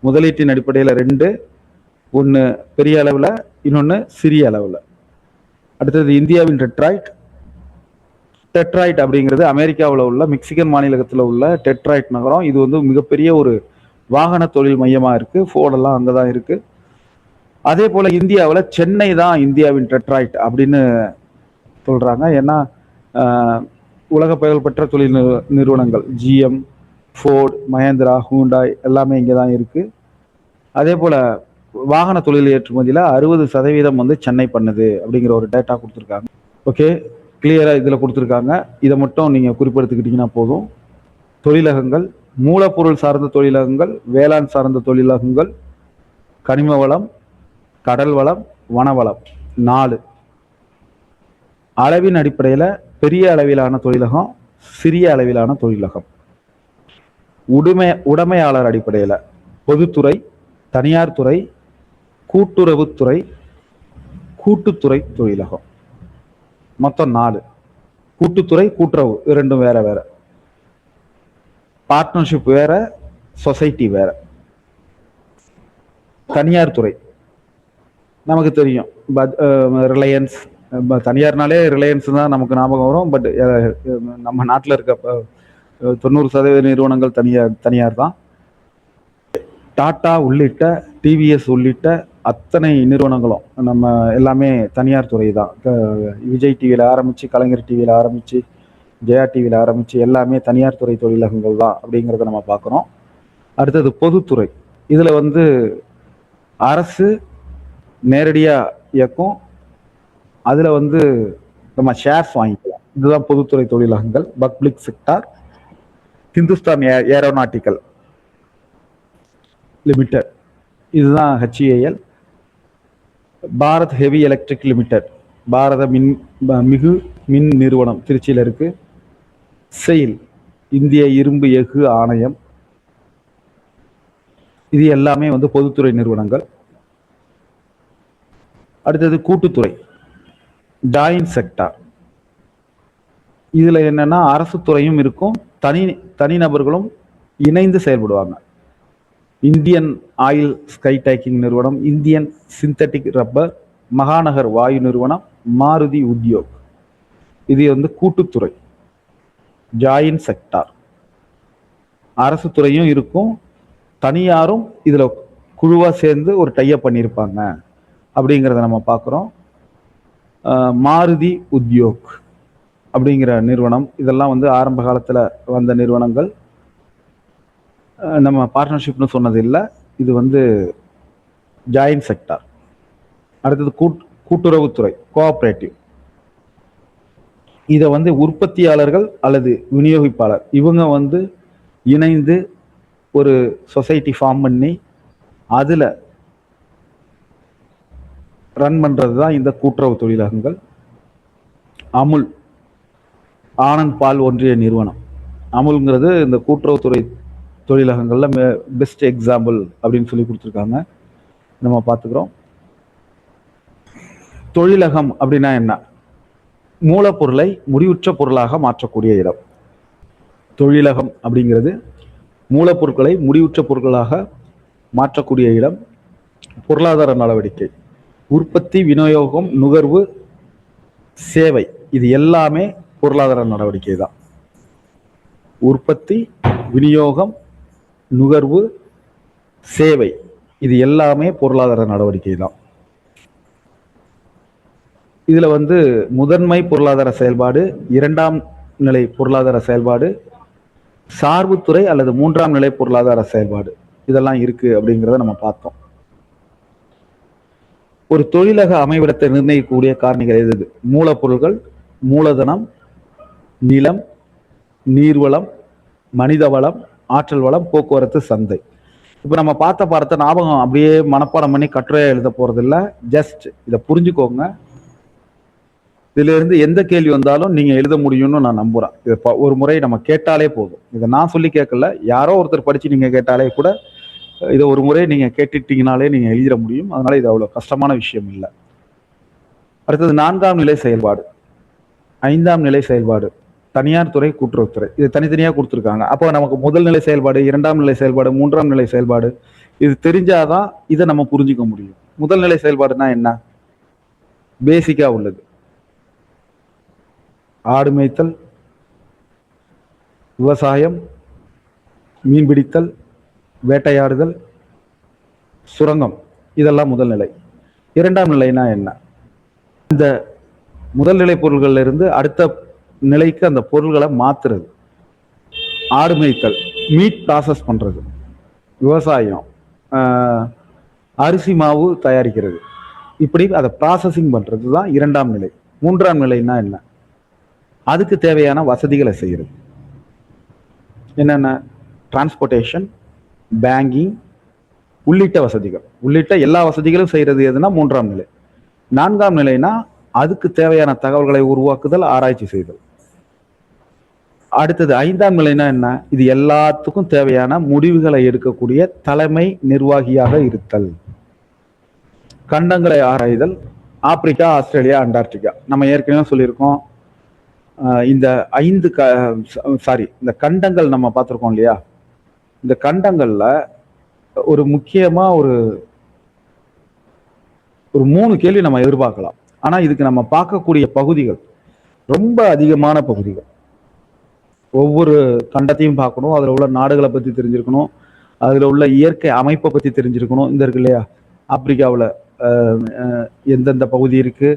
Speaker 1: முதலீட்டின் அடிப்படையில் 2, ஒன்று பெரிய அளவில், இன்னொன்று சிறிய அளவில். அடுத்தது இந்தியாவின் டெட்ராய்ட் அப்படிங்கிறது அமெரிக்காவில் உள்ள மெக்சிகன் மாநிலத்தில் உள்ள டெட்ராய்ட் நகரம். இது மிகப்பெரிய ஒரு வாகன தொழில் மையமாக இருக்கு. ஃபோர்டெல்லாம் அங்கே தான் இருக்கு. அதே போல இந்தியாவில் சென்னை தான் இந்தியாவின் டெட்ராய்ட் அப்படின்னு சொல்றாங்க. ஏன்னா உலக புகழ்பெற்ற தொழில் நிறுவனங்கள் ஜிஎம், ஃபோர்ட், மஹேந்திரா, ஹூண்டாய் எல்லாமே இங்கே தான் இருக்கு. அதே போல வாகன தொழில் ஏற்றுமதியில் 60% சென்னை பண்ணுது அப்படிங்கிற ஒரு டேட்டா கொடுத்துருக்காங்க. ஓகே, கிளியராக இதில் கொடுத்துருக்காங்க. இதை மட்டும் நீங்கள் குறிப்பெடுத்துக்கிட்டீங்கன்னா போதும். தொழிலகங்கள், மூலப்பொருள் சார்ந்த தொழிலகங்கள், வேளாண் சார்ந்த தொழிலகங்கள், கனிம வளம், கடல் வளம், வனவளம் 4. அளவின் அடிப்படையில் பெரிய அளவிலான தொழிலகம், சிறிய அளவிலான தொழிலகம். உடைமையாளர் அடிப்படையில் பொதுத்துறை, தனியார் துறை, கூட்டுறவுத்துறை, கூட்டுத்துறை தொழிலகம். மொத்தம் 4. கூட்டுத்துறை, கூட்டுறவு இரண்டும் வேற வேற. பார்ட்னர்ஷிப் வேற, சொசைட்டி வேற. தனியார் துறை நமக்கு தெரியும், ரிலையன்ஸ். தனியார்னாலே ரிலையன்ஸ் தான் நமக்கு ஞாபகம் வரும். பட் நம்ம நாட்டில் இருக்க 90% நிறுவனங்கள் தனியார் தான். டாடா உள்ளிட்ட, டிவிஎஸ் உள்ளிட்ட அத்தனை நிறுவனங்களும் நம்ம எல்லாமே தனியார் துறை தான். விஜய் டிவியில் ஆரம்பித்து, கலைஞர் டிவியில் ஆரம்பித்து, ஜெயா டிவியில் ஆரம்பித்து எல்லாமே தனியார் துறை தொழிலகங்கள் தான் அப்படிங்கிறத நம்ம பார்க்குறோம். அடுத்தது பொதுத்துறை. இதில் அரசு நேரடியாக இயக்கும். அதில் நம்ம ஷேர்ஸ் வாங்கிக்கலாம். இதுதான் பொதுத்துறை தொழிலகங்கள். Public sector, Hindustan aeronautical limited, இதுதான் HEIL. Bharat heavy electric limited, பாரத மின் நிறுவனம் திருச்சியில் இருக்கு. செயில், இந்திய இரும்பு எஃகு ஆணையம், இது எல்லாமே பொதுத்துறை நிறுவனங்கள். அடுத்தது கூட்டுத்துறை, ஜாயின்ட் செக்டார். இதுல என்னன்னா அரசு துறையும் இருக்கும், தனிநபர்களும் இணைந்து செயல்படுவாங்க. இந்தியன் ஆயில் ஸ்கை டேக்கிங் நிறுவனம், இந்தியன் சிந்தட்டிக் ரப்பர், மகாநகர் வாயு நிறுவனம், மாருதி உத்யோக், இது கூட்டுத்துறை, ஜாயின்ட் செக்டார். அரசு துறையும் இருக்கும், தனியாரும் இதுல குழுவா சேர்ந்து ஒரு டைப் பண்ணியிருப்பாங்க அப்படிங்கிறத நம்ம பார்க்குறோம். மாருதி உத்யோக் அப்படிங்கிற நிறுவனம், இதெல்லாம் ஆரம்ப காலத்தில் வந்த நிறுவனங்கள். நம்ம பார்ட்னர்ஷிப்னு சொன்னது இல்லை, இது ஜாயின்ட் செக்டார். அடுத்தது கூட்டுறவுத்துறை, கோஆப்ரேட்டிவ். இதை வந்து உற்பத்தியாளர்கள் அல்லது விநியோகிப்பாளர் இவங்க இணைந்து ஒரு சொசைட்டி ஃபார்ம் பண்ணி அதில் ரன் பண்ணுறது தான் இந்த கூட்டுறவு தொழிலகங்கள். அமுல், ஆனந்த் பால் ஒன்றிய நிறுவனம், அமுல்ங்கிறது இந்த கூட்டுறவுத்துறை தொழிலகங்களில் பெஸ்ட் எக்ஸாம்பிள் அப்படின்னு சொல்லி கொடுத்துருக்காங்க, நம்ம பார்த்துக்கிறோம். தொழிலகம் அப்படின்னா என்ன? மூலப்பொருளை முடிவுற்ற பொருளாக மாற்றக்கூடிய இடம். தொழிலகம் அப்படிங்கிறது மூலப்பொருட்களை முடிவுற்ற பொருட்களாக மாற்றக்கூடிய இடம். பொருளாதார நடவடிக்கை, உற்பத்தி, விநியோகம், நுகர்வு, சேவை, இது எல்லாமே பொருளாதார நடவடிக்கை தான். உற்பத்தி, விநியோகம், நுகர்வு, சேவை, இது எல்லாமே பொருளாதார நடவடிக்கை தான். இதுல முதன்மை பொருளாதார செயல்பாடு, இரண்டாம் நிலை பொருளாதார செயல்பாடு, சார்புத்துறை அல்லது மூன்றாம் நிலை பொருளாதார செயல்பாடு, இதெல்லாம் இருக்கு அப்படிங்கிறத நம்ம பார்த்தோம். ஒரு தொழிலக அமைவிடத்தை நிர்ணயிக்கக்கூடிய காரணிகள் எது? மூலப்பொருள்கள், மூலதனம், நிலம், நீர்வளம், மனித வளம், ஆற்றல் வளம், போக்குவரத்து, சந்தை. இப்போ நம்ம பார்த்த ஞாபகம் அப்படியே மனப்பாடம் பண்ணி கட்டுரையா எழுத போறதில்ல. ஜஸ்ட் இதை புரிஞ்சுக்கோங்க. இதுல இருந்து எந்த கேள்வி வந்தாலும் நீங்க எழுத முடியும்னு நான் நம்புறேன். இதை ஒரு முறை நம்ம கேட்டாலே போதும். இதை நான் சொல்லி கேட்கல, யாரோ ஒருத்தர் படிச்சு நீங்க கேட்டாலே கூட இதை ஒரு முறை நீங்க கேட்டுட்டீங்கனாலே நீங்க எழுதிட முடியும். அதனால இது அவ்வளவு கஷ்டமான விஷயம் இல்லை. அடுத்தது நான்காம் நிலை செயல்பாடு, ஐந்தாம் நிலை செயல்பாடு, தனியார் துறை, கூட்டுறவுத்துறை, இது தனித்தனியா கொடுத்துருக்காங்க. அப்போ நமக்கு முதல் நிலை செயல்பாடு, இரண்டாம் நிலை செயல்பாடு, மூன்றாம் நிலை செயல்பாடு இது தெரிஞ்சாதான் இதை நம்ம புரிஞ்சுக்க முடியும். முதல் நிலை செயல்பாடுனா என்ன? பேசிக்கா உள்ளது. ஆடு மேய்த்தல், விவசாயம், மீன்பிடித்தல், வேட்டையாடுதல், சுரங்கம், இதெல்லாம் முதல் நிலை. இரண்டாம் நிலைனா என்ன? இந்த முதல் நிலை பொருள்கள்ல இருந்து அடுத்த நிலைக்கு அந்த பொருள்களை மாத்துறது. ஆடு மேய்த்தல், மீட் ப்ராசஸ் பண்றது. விவசாயம், அரிசி மாவு தயாரிக்கிறது, இப்படி அதை ப்ராசஸிங் பண்றது தான் இரண்டாம் நிலை. மூன்றாம் நிலைன்னா என்ன? அதுக்கு தேவையான வசதிகளை செய்யறது. என்னென்ன? டிரான்ஸ்போர்ட்டேஷன், பேங்கிங் உள்ளிட்ட வசதிகள், உள்ளிட்ட எல்லா வசதிகளும் செய்யறது எதுனா மூன்றாம் நிலை. நான்காம் நிலைனா அதுக்கு தேவையான தகவல்களை உருவாக்குதல், ஆராய்ச்சி செய்தல். அடுத்தது ஐந்தாம் நிலைனா என்ன? இது எல்லாத்துக்கும் தேவையான முடிவுகளை எடுக்கக்கூடிய தலைமை நிர்வாகியாக இருத்தல். கண்டங்களை ஆராய்தல், ஆப்பிரிக்கா, ஆஸ்திரேலியா, அண்டார்டிகா, நம்ம ஏற்கனவே சொல்லியிருக்கோம். இந்த இந்த கண்டங்கள் நம்ம பார்த்துருக்கோம் இல்லையா? இந்த கண்டங்கள்ல ஒரு முக்கியமா ஒரு 3 கேள்வி நம்ம எதிர்பார்க்கலாம். ஆனா இதுக்கு நம்ம பார்க்கக்கூடிய பகுதிகள் ரொம்ப அதிகமான பகுதிகள். ஒவ்வொரு கண்டத்தையும் பார்க்கணும், அதுல உள்ள நாடுகளை பத்தி தெரிஞ்சிருக்கணும், அதுல உள்ள இயற்கை அமைப்பை பத்தி தெரிஞ்சிருக்கணும். இந்த இருக்கு இல்லையா, ஆப்பிரிக்காவில் எந்தெந்த பகுதி இருக்கு,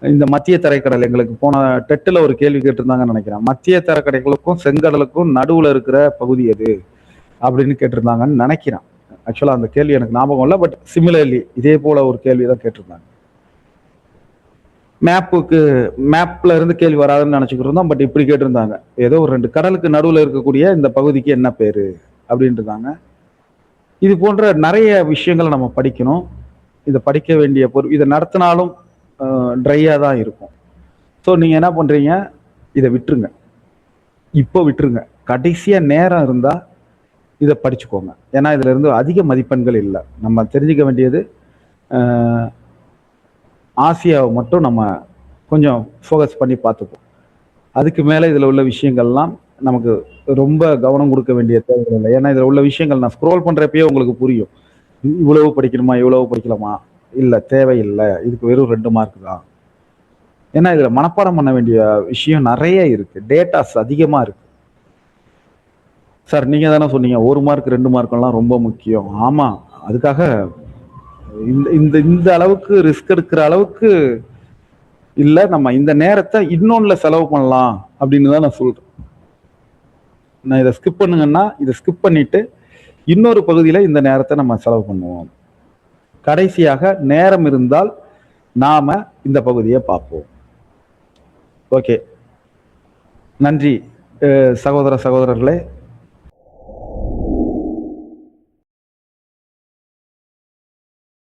Speaker 1: இந்த மத்திய தரைக்கடல், எங்களுக்கு போன டெட்டில் ஒரு கேள்வி கேட்டிருந்தாங்கன்னு நினைக்கிறேன். மத்திய தரைக்கடலுக்கும் செங்கடலுக்கும் நடுவுல இருக்கிற பகுதி எது அப்படின்னு கேட்டிருந்தாங்கன்னு நினைக்கிறேன். ஆக்சுவலா அந்த கேள்வி எனக்கு ஞாபகம் இல்லை, பட் சிமிலர்லி இதே போல ஒரு கேள்வி தான் கேட்டிருந்தாங்க. மேப்ல இருந்து கேள்வி வராதுன்னு நினைச்சுக்கிட்டு இருந்தோம், பட் இப்படி கேட்டிருந்தாங்க. ஏதோ ஒரு 2 கடலுக்கு நடுவுல இருக்கக்கூடிய இந்த பகுதிக்கு என்ன பேரு அப்படின்ட்டு இருந்தாங்க. இது போன்ற நிறைய விஷயங்களை நம்ம படிக்கணும். இதை படிக்க வேண்டிய இதை நடத்தினாலும் ட்ரையா தான் இருக்கும். ஸோ நீங்க என்ன பண்றீங்க? இதை விட்டுருங்க, இப்போ விட்டுருங்க. கடைசியா நேரம் இருந்தா இதை படிச்சுக்கோங்க. ஏன்னா இதுல இருந்து அதிக மதிப்பெண்கள் இல்லை. நம்ம தெரிஞ்சுக்க வேண்டியது ஆசியாவை மட்டும் நம்ம கொஞ்சம் ஃபோக்கஸ் பண்ணி பார்த்துப்போம். அதுக்கு மேலே இதில் உள்ள விஷயங்கள்லாம் நமக்கு ரொம்ப கவனம் கொடுக்க வேண்டிய தேவைகள் இல்லை. ஏன்னா இதில் உள்ள விஷயங்கள் நான் ஸ்க்ரோல் பண்ணுறப்பயே உங்களுக்கு புரியும். இவ்வளவு படிக்கணுமா, இவ்வளவு படிக்கலாமா? இல்லை, தேவையில்லை. இதுக்கு வெறும் 2 மார்க் தான். ஏன்னா இதில் மனப்பாடம் பண்ண வேண்டிய விஷயம் நிறைய இருக்கு, டேட்டாஸ் அதிகமாக இருக்கு. சார் நீங்கள் தானே சொன்னீங்க 1 மார்க் 2 மார்க்கெல்லாம் ரொம்ப முக்கியம். ஆமாம், அதுக்காக இந்த அளவுக்கு ரிஸ்க் எடுக்கிற அளவுக்கு இல்லை. நம்ம இந்த நேரத்தை இன்னொன்னுல செலவு பண்ணலாம் அப்படின்னு தான் நான் சொல்றேன். நான் இதை ஸ்கிப் பண்ணுங்கன்னா இதை ஸ்கிப் பண்ணிட்டு இன்னொரு பகுதியில இந்த நேரத்தை நம்ம செலவு பண்ணுவோம். கடைசியாக நேரம் இருந்தால் நாம இந்த பகுதியை பார்ப்போம். ஓகே, நன்றி சகோதரர்களே.